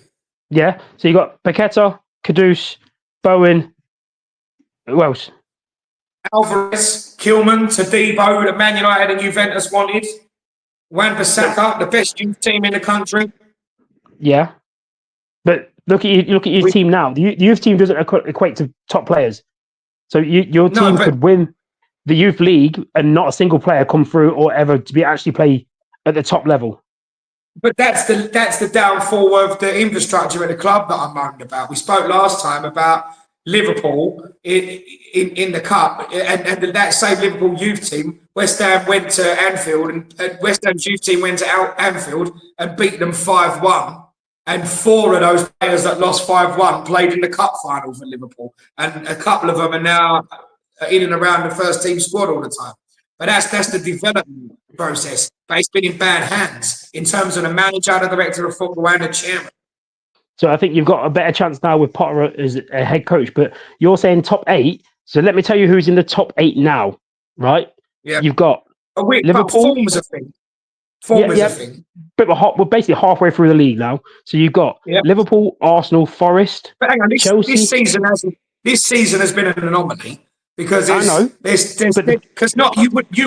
Yeah. So you got Paqueta, Kudus, Bowen. Who else? Alvarez, Kilman, Todibo, that Man United and Juventus wanted. Wan-Bissaka, the best youth team in the country. Yeah. But look at your team now. The youth team doesn't equate to top players. So your team could win the youth league and not a single player come through or ever to be actually play at the top level. But that's the downfall of the infrastructure at the club that I moaned about. We spoke last time about Liverpool in the cup, and that same Liverpool youth team, West Ham went to Anfield, and West Ham's youth team went to Anfield and beat them 5-1. And 4 of those players that lost 5-1 played in the cup final for Liverpool, and a couple of them are now in and around the first team squad all the time. But that's the development process. But it's been in bad hands in terms of the manager, the director of football, and the chairman. So I think you've got a better chance now with Potter as a head coach. But you're saying top 8. So let me tell you who's in the top 8 now, right? Yeah. You've got Liverpool. Form's a thing. Form is a thing. But we're basically halfway through the league now. So you've got Liverpool, Arsenal, Forest, but hang on, Chelsea. This season has been an anomaly because you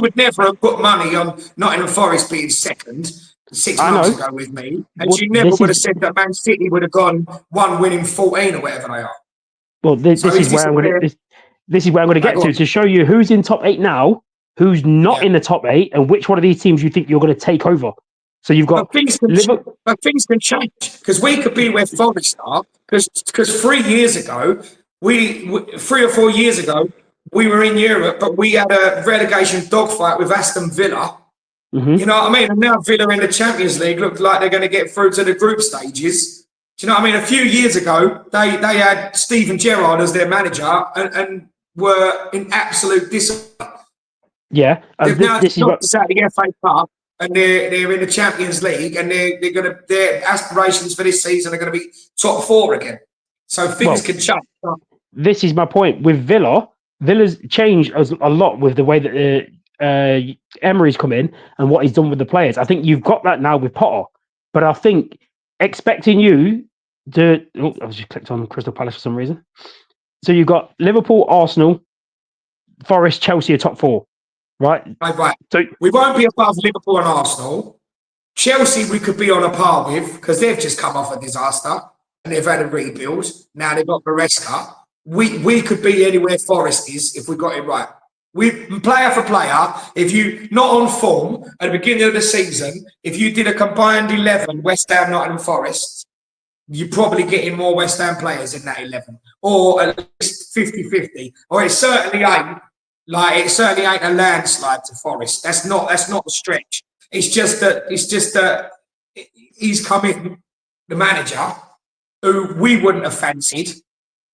would never have put money on Nottingham Forest being second 6 months ago with me, and you never would have said that Man City would have gone 1 winning 14 or whatever they are. Well, this is where I'm going to get to show you who's in top 8 now, who's not in the top 8, and which one of these teams you think you're going to take over. So you've got things can change because we could be where Forest are because 3 years ago, 3 or 4 years ago, we were in Europe, but we had a relegation dogfight with Aston Villa. Mm-hmm. You know what I mean? And now Villa in the Champions League look like they're going to get through to the group stages. Do you know what I mean? A few years ago, they had Steven Gerrard as their manager and were in absolute disarray. Yeah, they've now knocked us out of the FA Cup, and they're in the Champions League, and their aspirations for this season are going to be top 4 again. So things can change. This is my point with Villa. Villa's changed a lot with the way that Emery's come in and what he's done with the players. I think you've got that now with Potter, but I think expecting you to. I just clicked on Crystal Palace for some reason. So you've got Liverpool, Arsenal, Forest, Chelsea are top 4. Right. So we won't be above Liverpool and Arsenal. Chelsea, we could be on a par with because they've just come off a disaster and they've had a rebuild. Now they've got Maresca. We could be anywhere Forest is if we got it right. We player for player. If you not on form at the beginning of the season, if you did a combined 11 West Ham, Nottingham, Forest, you're probably getting more West Ham players in that 11, or at least 50-50. Or it certainly ain't a landslide to Forest. That's not a stretch. It's just that he's come in, the manager, who we wouldn't have fancied.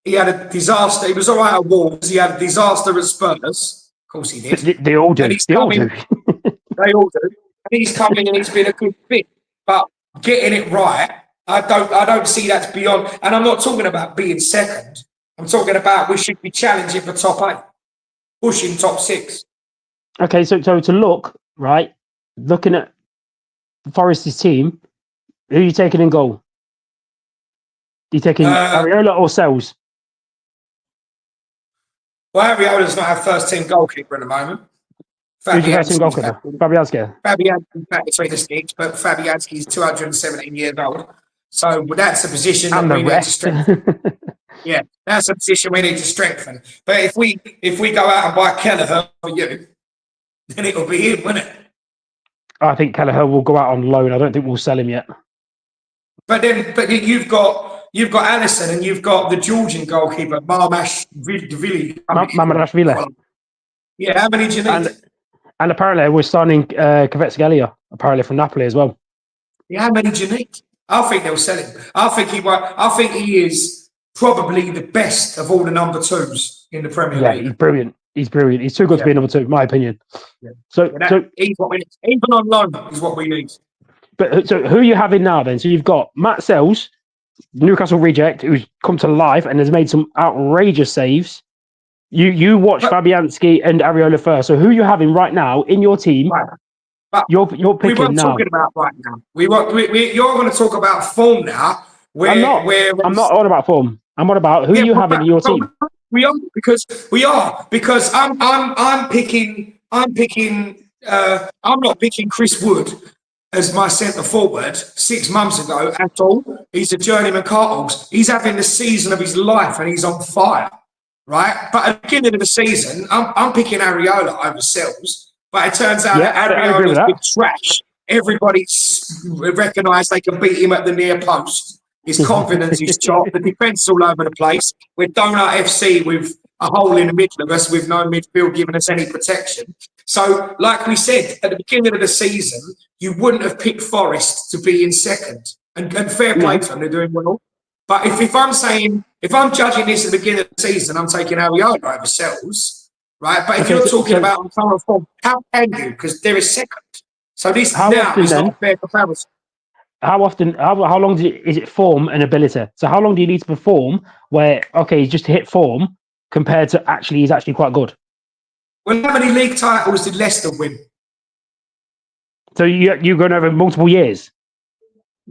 He had a disaster. He was all right at Wolves. He had a disaster at Spurs. Of course he did. They all do. They all do. They all do. And he's come in and he's been a good fit. But getting it right, I don't see that's beyond. And I'm not talking about being second. I'm talking about we should be challenging for top 8, pushing top 6. Okay, so to look, right, looking at Forest's team, who are you taking in goal? Are you taking Areola or Sells? Well, Ariola's not our first team goalkeeper at the moment. Who's your first team goalkeeper? Fabianski. Fabianski's back between the sticks, but Fabianski's 217 years old. So that's a position that we need to strengthen. Yeah, that's a position we need to strengthen. But if we go out and buy Kelleher for you, then it'll be him, won't it? I think Kelleher will go out on loan. I don't think we'll sell him yet. But you've got Alisson and you've got the Georgian goalkeeper, Mamashvili. Yeah, how many do you need? And apparently we're signing Kvaratskhelia, apparently from Napoli as well. Yeah, how many do you need? I think they'll sell him. I think he is probably the best of all the number 2s in the Premier League. Yeah, he's brilliant. He's brilliant. He's too good to be number 2, in my opinion. Yeah. So he's what we need. Even on loan is what we need. But so who are you having now then? So you've got Matt Sells, Newcastle reject, who's come to life and has made some outrageous saves. You watch Fabianski and Areola first. So who are you having right now in your team? Right. But you're picking now. We weren't talking about right now. You're going to talk about form now. I'm not on about form. I'm on about who you have in your team. We are because I'm picking. I'm not picking Chris Wood as my centre forward 6 months ago at all. He's a journeyman carthogs. He's having the season of his life and he's on fire, right? But at the beginning of the season, I'm picking Areola over Sells. But it turns out that Areola's been trash. Everybody recognised they can beat him at the near post. His confidence is chopped. The defence all over the place. We're Donut FC with a hole in the middle of us with no midfield giving us any protection. So, like we said, at the beginning of the season, you wouldn't have picked Forest to be in second. And fair play to them, they're doing well. But if I'm judging this at the beginning of the season, I'm taking Areola over Sells, right? But if you're talking about current form, how can you? Because there is second. So this now is not a fair comparison. How long is it form and ability? So how long do you need to perform where, okay, just to hit form compared to he's actually quite good? Well, how many league titles did Leicester win? So you're going over multiple years?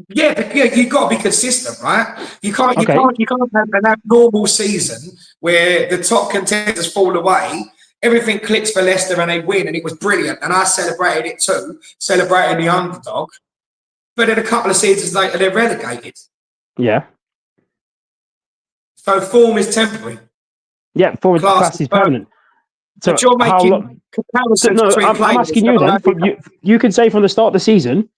Yeah, but you've got to be consistent, right? You can't have an abnormal season where the top contenders fall away, everything clicks for Leicester and they win, and it was brilliant. And I celebrated it too, celebrating the underdog. But then a couple of seasons later, they're relegated. Yeah. So form is temporary. Yeah, form class is permanent. So but you're making comparisons between I'm asking you then. You can say from the start of the season,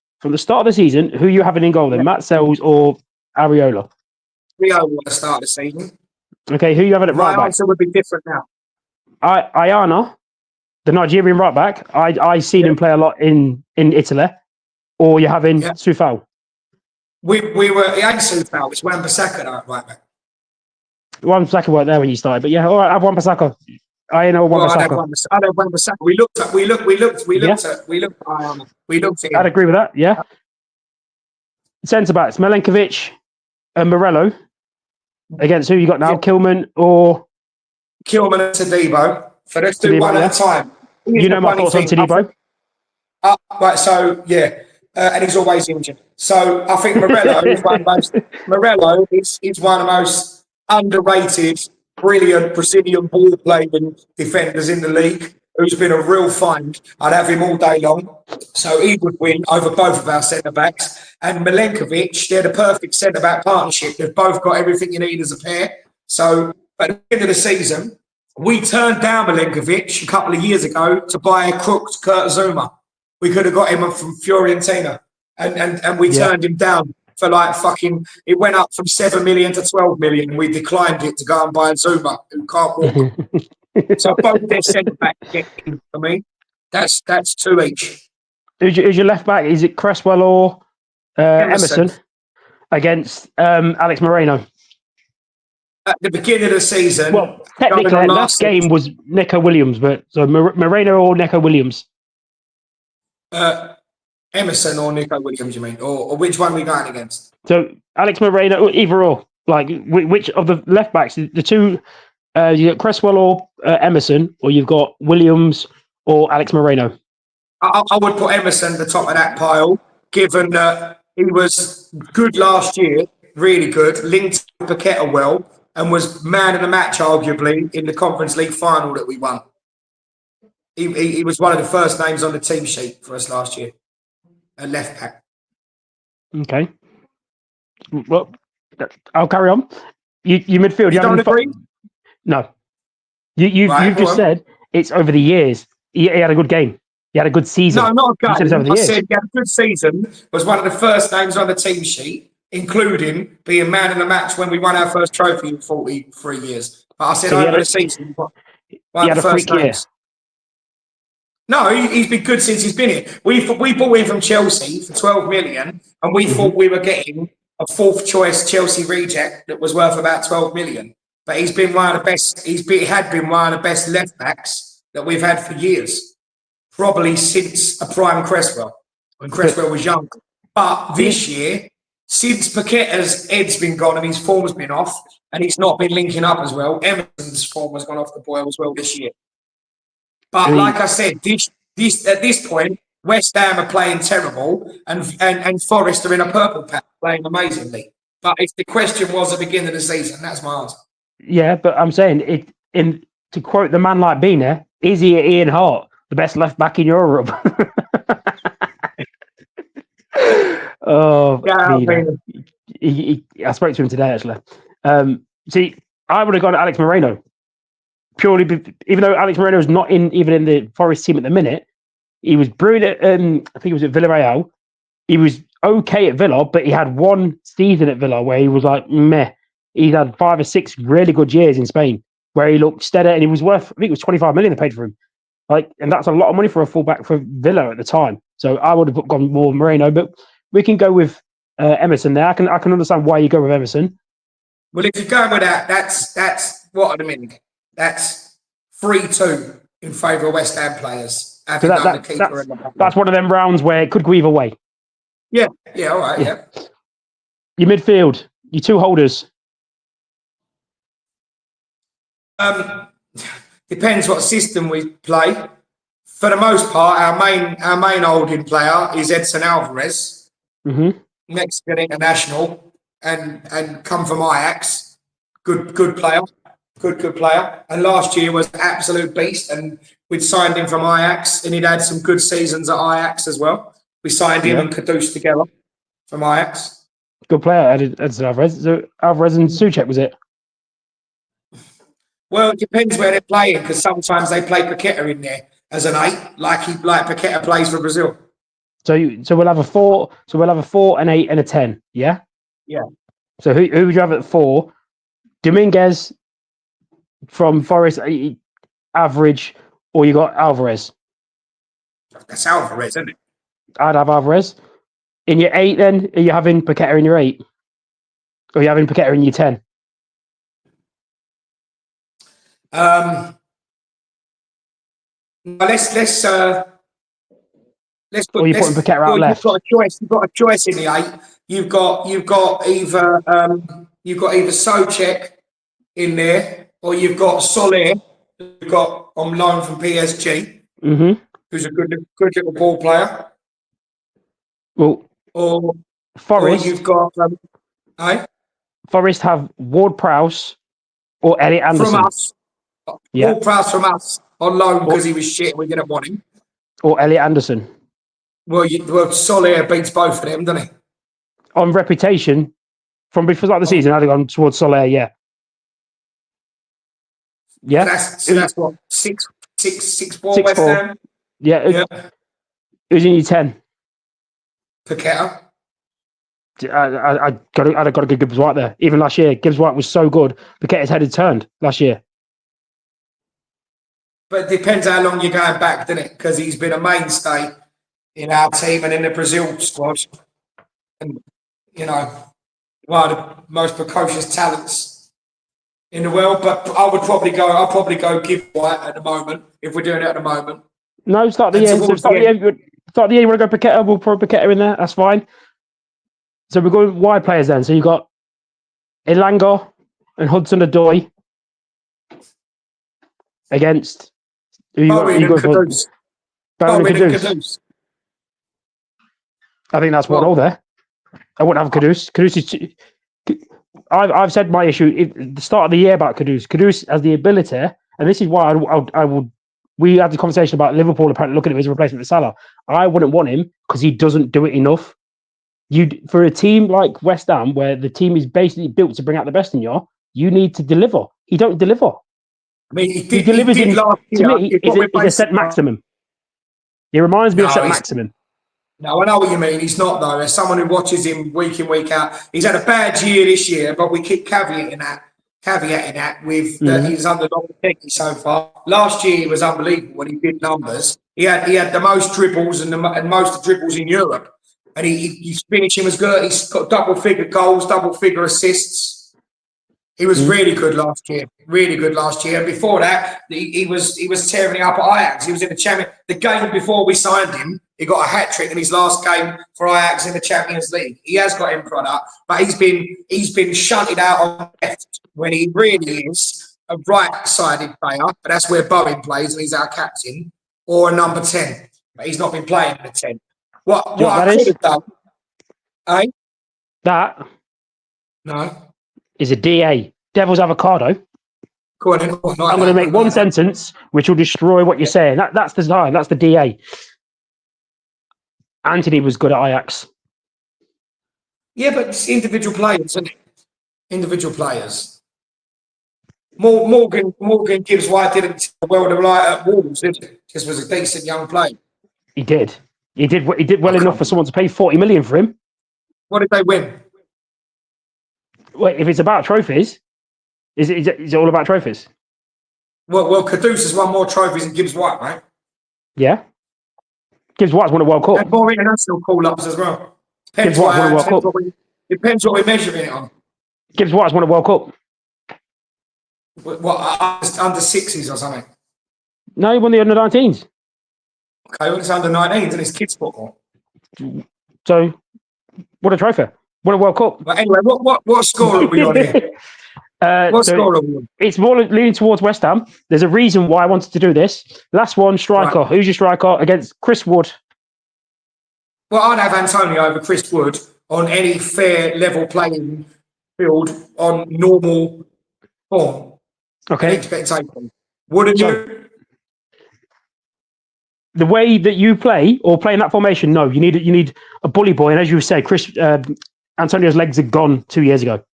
who you having in goal then? Matt Sells or Areola? Areola at the start of the season. Okay, who you having at right back? My answer would be different now. Ayana, the Nigerian right back. I seen him play a lot in Italy. Or you're having Soufal? We were it ain't Soufal, it's Wan-Bissaka right back. Wan-Bissaka weren't there when you started, but yeah, all right, have Wan-Bissaka. I know Wan-Bissaka. I know Wan-Bissaka. We looked at Ayana. We looked at him. I'd agree with that, yeah. Centre backs, Milenkovic and Morello. Against who you got now? Yeah. Kilman or Kilman and Todibo. So let's do one at a time. You know my thoughts on Todibo? Right, so yeah, and he's always injured. So I think Morello is one of the most underrated, brilliant Brazilian ball playing defenders in the league. who's been a real find. I'd have him all day long. So he would win over both of our centre-backs. And Milenkovic, they're the perfect centre-back partnership. They've both got everything you need as a pair. So at the end of the season, we turned down Milenkovic a couple of years ago to buy a crooked Kurt Zouma. We could have got him from Fiorentina. And we turned him down for like fucking, it went up from 7 million to 12 million. We declined it to go and buy a Zuma who can't walk. So both their centre back get in for me. That's two each. Who's your left back? Is it Cresswell or Emerson against Alex Moreno? At the beginning of the season, well, technically, last game was Neco Williams, but so Moreno or Neco Williams? Emerson or Neco Williams, you mean? Or which one are we going against? So Alex Moreno, either or. Like, which of the left backs? The two, you got Cresswell or Emerson, or you've got Williams or Alex Moreno? I would put Emerson at the top of that pile, given that he was good last year, really good, linked Paqueta well, and was man of the match, arguably, in the Conference League final that we won. He was one of the first names on the team sheet for us last year. A left back. Okay. Well, I'll carry on. You midfield. You don't agree? No. You've just said it's over the years. He had a good game. He had a good season. No, not a game. I said he had a good season. Was one of the first names on the team sheet, including being man of the match when we won our first trophy in 43 years. But I said so over the season, one of the first names. No, he's been good since he's been here. We bought him from Chelsea for 12 million, and we thought we were getting a fourth choice Chelsea reject that was worth about 12 million. But he's been one of the best. He had been one of the best left backs that we've had for years, probably since a prime Cresswell when Cresswell was young. But this year, since Paqueta's head's been gone and his form's been off, and he's not been linking up as well, Emerson's form has gone off the boil as well this year. But like I said, at this point, West Ham are playing terrible, and Forest are in a purple patch playing amazingly. But if the question was at the beginning of the season, that's my answer. Yeah, but I'm saying to quote the man like Bina, is he Ian Hart, the best left back in Europe? Oh, yeah, I spoke to him today actually. See, I would have gone Alex Moreno. Purely, even though Alex Moreno is not even in the Forest team at the minute, he was brilliant at, I think it was at Villarreal. He was okay at Villa, but he had one season at Villa where he was like, meh. He had 5 or 6 really good years in Spain where he looked steady and he was worth, I think it was 25 million they paid for him. And that's a lot of money for a fullback for Villa at the time. So I would have gone more Moreno, but we can go with Emerson there. I can understand why you go with Emerson. Well, if you're going with that, that's what I mean. That's 3-2 in favour of West Ham players. So that's one of them rounds where it could go either way. Yeah, all right, yeah. Your midfield, your two holders. Depends what system we play. For the most part, our main holding player is Edson Alvarez, Mexican international, and come from Ajax. Good player. Good player. And last year was an absolute beast, and we'd signed him from Ajax, and he'd had some good seasons at Ajax as well. We signed him and Kudus together from Ajax. Good player, Edson Alvarez. So Alvarez and Souček, was it? Well, it depends where they're playing, because sometimes they play Paqueta in there as an 8, like Paqueta plays for Brazil. So we'll have a 4. So we'll have a 4, an 8, and a 10. Yeah. Yeah. So who would you have at 4? Dominguez from Forest, average, or you got Alvarez? That's Alvarez, isn't it? I'd have Alvarez. In your 8, then, are you having Paqueta in your 8? Or are you having Paqueta in your 10? Let's put. Or you're putting Paqueta out left. You've got a choice in the 8. You've got either Souček in there, or you've got Soler, who've got on loan from PSG, who's a good little ball player. Well, or Forest. Or you've got Forest have Ward-Prowse or Elliot Anderson. From us. Yeah. Ward-Prowse from us, on loan because he was shit. We didn't want him. Or Elliot Anderson. Well, Soler beats both of them, doesn't he? On reputation, from before the season, I'd have gone towards Soler. Yeah. Yeah. So that's what 6'4" West Ham. Yeah. Who's in your 10? Paqueta. I got to give Gibbs White there. Even last year, Gibbs White was so good. Paqueta's head had turned last year. But it depends how long you're going back, doesn't it? Because he's been a mainstay in our team and in the Brazil squad. And, one of the most precocious talents in the world. But I'll probably go Gibbs White at the moment, if we're doing it at the moment. No, start the year. Start the year, you want to go Paqueta? We'll put Paqueta in there. That's fine. So we're going wide players then. So you've got Elanga and Hudson-Odoi against Bowen and Kudus. I think that's one all there. I wouldn't have Kudus. Kudus is. I've said my issue at the start of the year about Kudus. Kudus has the ability, and this is why I would. We had the conversation about Liverpool apparently looking at his replacement for Salah. I wouldn't want him because he doesn't do it enough. For a team like West Ham, where the team is basically built to bring out the best in you, you need to deliver. He don't deliver. I mean, he delivers in. To me, he's a set maximum. He reminds me of set maximum. No, I know what you mean. He's not, though. As someone who watches him week in, week out, he's had a bad year this year, but we keep caveating that with that he's under Lopetegui so far. Last year, he was unbelievable when he did numbers. He had the most dribbles and most dribbles in Europe. And he's finishing as good. He's got double-figure goals, double-figure assists. He was really good last year. Really good last year. And before that, he was tearing it up at Ajax. He was in the champion. The game before we signed him, he got a hat-trick in his last game for Ajax in the Champions League. He has got in product, but he's been shunted out on the left when he really is a right-sided player. But that's where Bowen plays, and he's our captain, or a number 10. But he's not been playing in the 10. What I could have done, eh? That no is a DA, Devil's Avocado. Go on, then. I'm going to make one sentence which will destroy what you're saying. That's the design. That's the DA. Anthony was good at Ajax. Yeah, but it's individual players, isn't it? Individual players. Morgan Gibbs White didn't well the light at Wolves, did he? Just was a decent young player. He did. He did well enough for someone to pay 40 million for him. What did they win? Wait, if it's about trophies, is it all about trophies? Well, Kudus has won more trophies than Gibbs White, right? Yeah. Gibbs White's won a World Cup. And more international call-ups as well. Gibbs White's won a World Cup. Depends what we're measuring it on. Gibbs White's won a World Cup. What, under sixes or something? No, he won the under 19s. Okay, well, it's under 19s and it's kids football. So, what a trophy. What a World Cup. But anyway, what score are we on here? What score are we on? It's more leaning towards West Ham. There's a reason why I wanted to do this. Last one, striker. Right. Who's your striker against Chris Wood? Well, I'd have Antonio over Chris Wood on any fair level playing field on normal form. Okay. Expectation. Wouldn't you? The way that you play or play in that formation, no, you need a bully boy. And as you say, Antonio's legs are gone 2 years ago.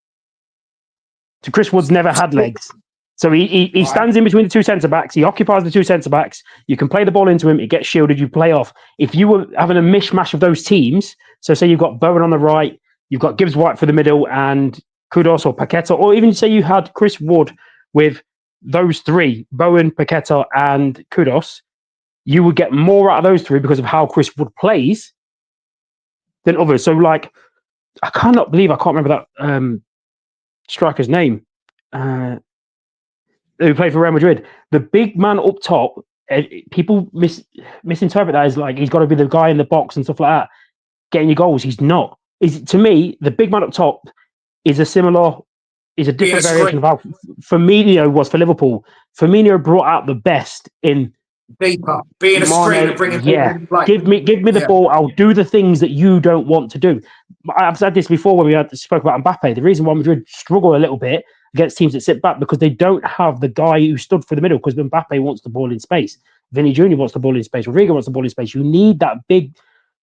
So Chris Wood's never had legs. So he stands in between the two centre-backs. He occupies the two centre-backs. You can play the ball into him. It gets shielded. You play off. If you were having a mishmash of those teams, so say you've got Bowen on the right, you've got Gibbs White for the middle, and Kudus or Paqueta, or even say you had Chris Wood with those three, Bowen, Paqueta, and Kudus, you would get more out of those three because of how Chris Wood plays than others. So, like, I cannot believe I can't remember that striker's name. Who played for Real Madrid. The big man up top, people misinterpret that as like he's got to be the guy in the box and stuff like that, getting your goals. He's not. To me, the big man up top is a different variation of how Firmino was for Liverpool. Firmino brought out the best in deeper, being a screen and bringing people in play. Give me the ball. I'll do the things that you don't want to do. I've said this before when we spoke about Mbappe. The reason why Madrid struggle a little bit, against teams that sit back because they don't have the guy who stood for the middle because Mbappe wants the ball in space. Vinny Jr. wants the ball in space. Rodrigo wants the ball in space. You need that big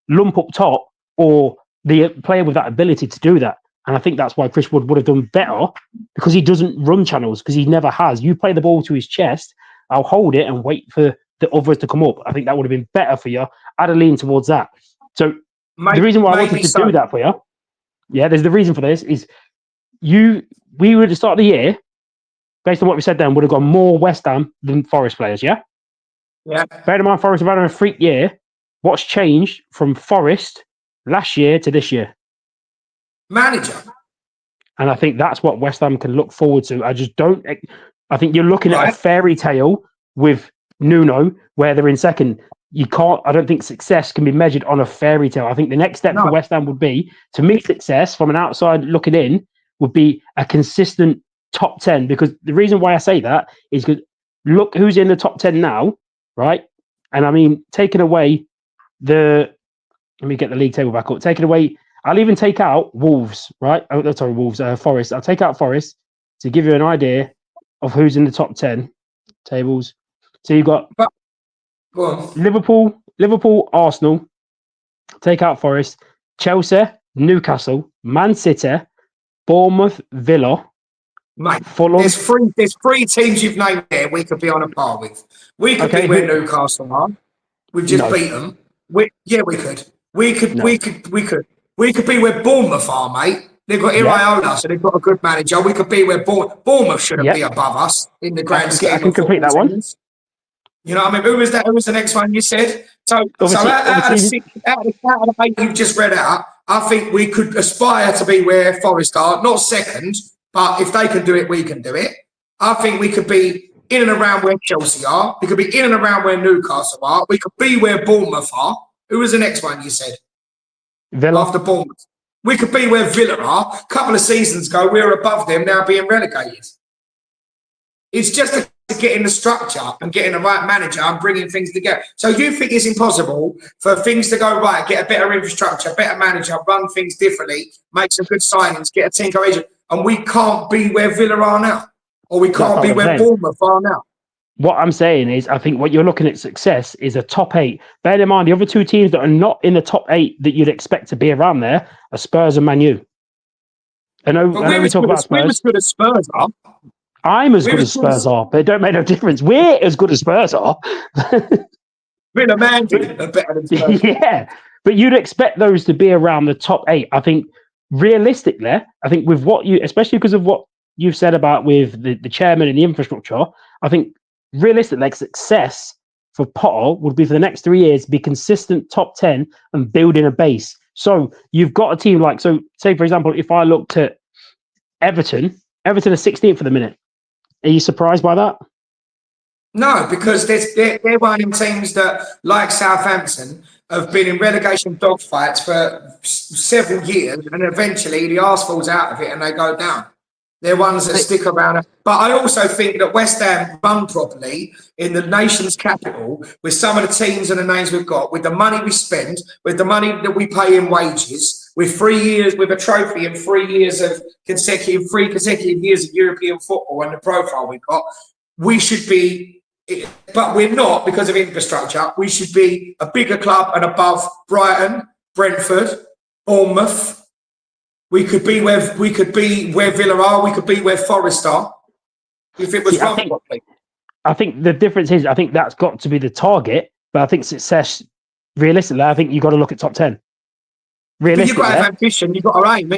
lump up top or the player with that ability to do that. And I think that's why Chris Wood would have done better because he doesn't run channels because he never has. You play the ball to his chest, I'll hold it and wait for the others to come up. I think that would have been better for you. I'd have leaned towards that. So the reason why I wanted to do that for you, there's the reason for this is we were at the start of the year, based on what we said then, would have gone more West Ham than Forest players, yeah? Yeah. Bear in mind, Forest have had a freak year. What's changed from Forest last year to this year? Manager. And I think that's what West Ham can look forward to. I think you're looking at a fairy tale with Nuno where they're in second. I don't think success can be measured on a fairy tale. I think the next step for West Ham would be to meet success from an outside looking in would be a consistent top 10. Because the reason why I say that is because look who's in the top 10 now, right? And I mean, taking away let me get the league table back up. Taking away, I'll even take out Wolves, right? Oh, sorry, Wolves, Forest. I'll take out Forest to give you an idea of who's in the top 10 tables. So you've got Liverpool, Arsenal, take out Forest, Chelsea, Newcastle, Man City, Bournemouth, Villa, Mate, Fulham. There's three teams you've named there we could be on a par with. We could be where Newcastle are. We've just beat them. We could. We could be where Bournemouth are, mate. They've got Iraola, so they've got a good manager. We could be where Bournemouth shouldn't be above us in the grand scheme. I can complete that one. You know what I mean? Who was that? Who was the next one you said? So out of the 8 you've just read out, I think we could aspire to be where Forest are, not second, but if they can do it, we can do it. I think we could be in and around where Chelsea are. We could be in and around where Newcastle are. We could be where Bournemouth are. Who was the next one you said? Villa. After Bournemouth. We could be where Villa are. A couple of seasons ago, we were above them, now being relegated. It's just to get in the structure and getting the right manager and bringing things together. So you think it's impossible for things to go right, get a better infrastructure, better manager, run things differently, make some good signings, get a team cohesion, and we can't be where Villa are now, or we can't be where Bournemouth are now. What I'm saying is, I think what you're looking at success is a top 8. Bear in mind, the other two teams that are not in the top 8 that you'd expect to be around there are Spurs and Man U. I know we talk about Spurs. We're as good as Spurs are. I'm as good as Spurs are, but it don't make no difference. We're as good as Spurs are. Villa, Man U are better than Spurs. Yeah, but you'd expect those to be around the top 8. I think realistically, I think with what you, especially because of what you've said about with the chairman and the infrastructure, I think realistically, like success for Potter would be for the next 3 years, be consistent top 10 and building a base. So you've got a team like, so say for example, if I looked at Everton are 16th for the minute. Are you surprised by that? No, because they're one of them teams that, like Southampton, have been in relegation dogfights for several years, and eventually the arse falls out of it and they go down. They're ones that stick around. But I also think that West Ham run properly in the nation's capital with some of the teams and the names we've got, with the money we spend, with the money that we pay in wages, with 3 years, with a trophy and 3 years of three consecutive years of European football and the profile we've got. We should be, but we're not because of infrastructure. We should be a bigger club and above Brighton, Brentford, Bournemouth. We could be where Villa are. We could be where Forest are. If it was run properly. I think the difference is, I think that's got to be the target. But I think success, realistically, I think you've got to look at top 10. But you've got to have ambition. You've got to aim.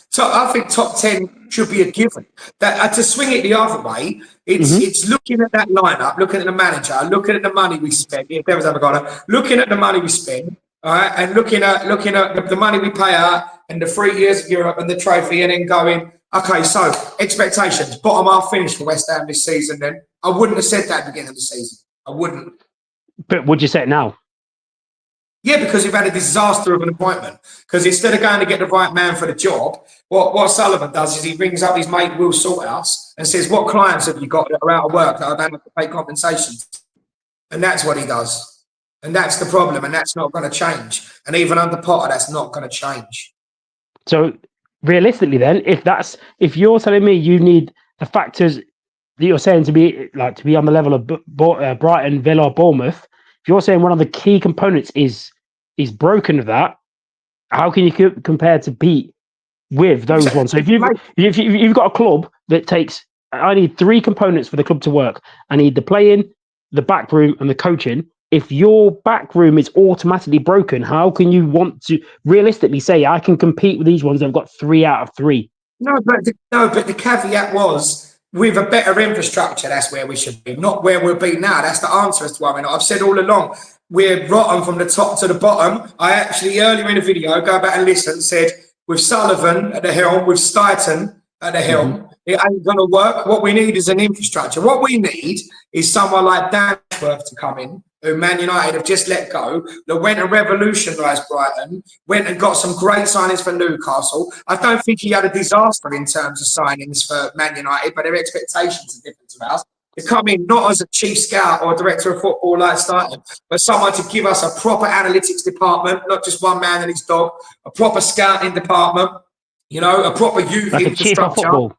So I think top 10 should be a given. That to swing it the other way, it's looking at that lineup, looking at the manager, looking at the money we spend. If there was ever gone, looking at the money we spend, all right, and looking at the money we pay out and the 3 years of Europe and the trophy, and then going, okay, so expectations, bottom half finish for West Ham this season. Then I wouldn't have said that at the beginning of the season. I wouldn't. But would you say it now? Yeah, because we've had a disaster of an appointment. Because instead of going to get the right man for the job, what Sullivan does is he rings up his mate Will Salthouse and says, what clients have you got that are out of work that I don't have to pay compensation? And that's what he does. And that's the problem, and that's not going to change. And even under Potter, that's not going to change. So realistically then, if you're telling me you need the factors that you're saying to be on the level of Brighton, Villa, Bournemouth, if you're saying one of the key components is broken of that, how can you compare to beat with those ones? So if you've got a club that takes, I need 3 components for the club to work. I need the playing, the back room, and the coaching. If your back room is automatically broken, how can you want to realistically say I can compete with these ones that have got 3 out of 3? No, but the caveat was with a better infrastructure. That's where we should be, not where we'll be now. That's the answer as to why we're not. I've said all along we're rotten from the top to the bottom. I actually earlier in the video, go back and listen, said with Sullivan at the helm, with Stuyton at the helm, it ain't going to work. What we need is an infrastructure. What we need is someone like Rashford to come in, who Man United have just let go, that went and revolutionised Brighton, went and got some great signings for Newcastle. I don't think he had a disaster in terms of signings for Man United, but their expectations are different to ours. To come in not as a chief scout or a director of football like Stuyton, but someone to give us a proper analytics department, not just one man and his dog, a proper scouting department, you know, a proper youth like infrastructure.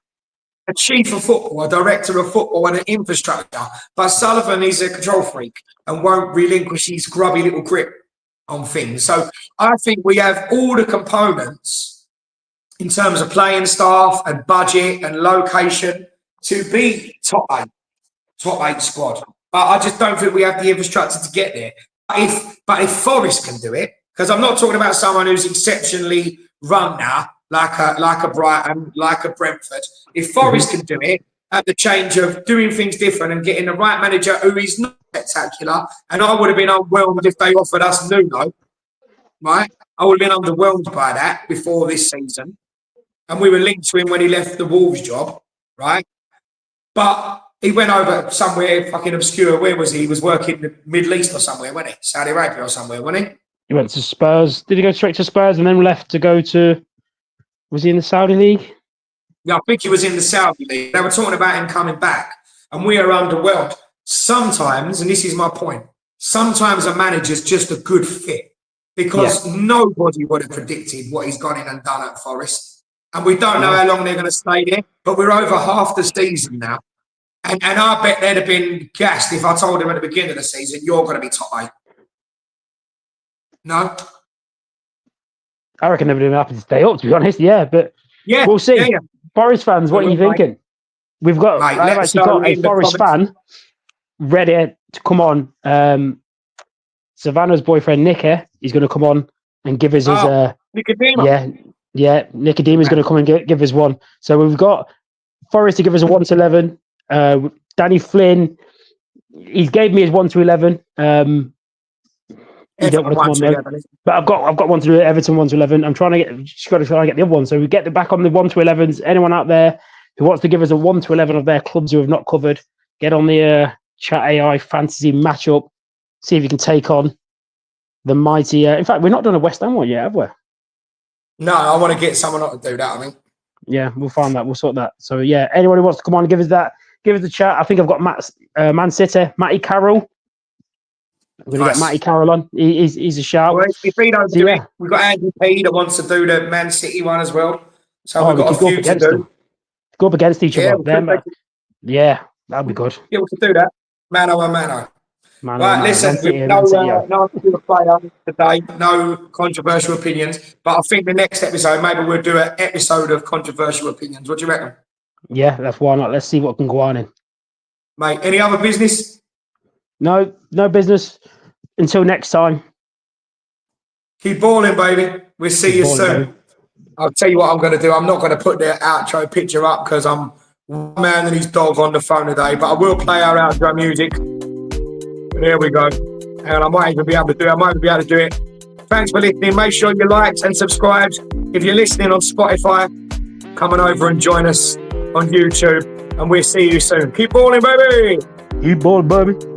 A chief of football, a director of football, and an infrastructure. But Sullivan is a control freak and won't relinquish his grubby little grip on things. So I think we have all the components in terms of playing staff and budget and location to be top 8 squad. But I just don't think we have the infrastructure to get there. But if Forest can do it, because I'm not talking about someone who's exceptionally run now, like a Brighton, like a Brentford. If Forest can do it at the change of doing things different and getting the right manager who is not spectacular, and I would have been overwhelmed if they offered us Nuno, right? I would have been underwhelmed by that before this season. And we were linked to him when he left the Wolves job, right? But he went over somewhere fucking obscure. Where was he? He was working in the Middle East or somewhere, wasn't he? Saudi Arabia or somewhere, wasn't he? He went to Spurs. Did he go straight to Spurs and then left to go to... Was he in the Saudi League? Yeah, I think he was in the Saudi League. They were talking about him coming back, and we are underwhelmed. Sometimes, and this is my point, sometimes a manager's just a good fit because nobody would have predicted what he's gone in and done at Forest. And we don't know how long they're going to stay there, but we're over half the season now. And I bet they'd have been gassed if I told them at the beginning of the season, you're going to be top 8. No? I reckon everything happy to stay up, to be honest. Yeah, but we'll see. Yeah. Forest fans, what are you thinking? We've got, I've actually got a Forest fan ready to come on. Savannah's boyfriend, Nicky, is going to come on and give us his... Nicodema. Yeah, Nicodemus is going to come and give us one. So we've got Forest to give us a 1 to 11. Danny Flynn, he gave me his 1 to 11. You don't want to come on there. But I've got 1 to Everton 1 to 11. I'm trying to get the other one. So we get back on the 1 to 11s. Anyone out there who wants to give us a 1 to 11 of their clubs who have not covered, get on the Chat AI fantasy matchup. See if you can take on the mighty. In fact, we've not done a West Ham one yet, have we? No, I want to get someone to do that. I think. Yeah, we'll find that. We'll sort that. So yeah, anyone who wants to come on and give us the chat. I think I've got Man City, Matty Carroll. We're going to get Matty Carroll on. He's a shout. Well, if we don't do it, we've got Andy P that wants to do the Man City one as well. So we've got a few to do. Go up against each other. Yeah, that'd be good. Yeah, we could do that. Mano a mano. Right, listen, no player today, no controversial opinions, but I think the next episode, maybe we'll do an episode of controversial opinions. What do you reckon? Yeah, that's why not. Let's see what can go on in. Mate, any other business? No business. Until next time. Keep balling, baby. We'll see you soon. Baby. I'll tell you what I'm going to do. I'm not going to put the outro picture up because I'm one man and his dog on the phone today, but I will play our outro music. There we go. And I might even be able to do it. I might be able to do it. Thanks for listening. Make sure you liked and subscribed. If you're listening on Spotify, come on over and join us on YouTube. And we'll see you soon. Keep balling, baby. Keep balling, baby.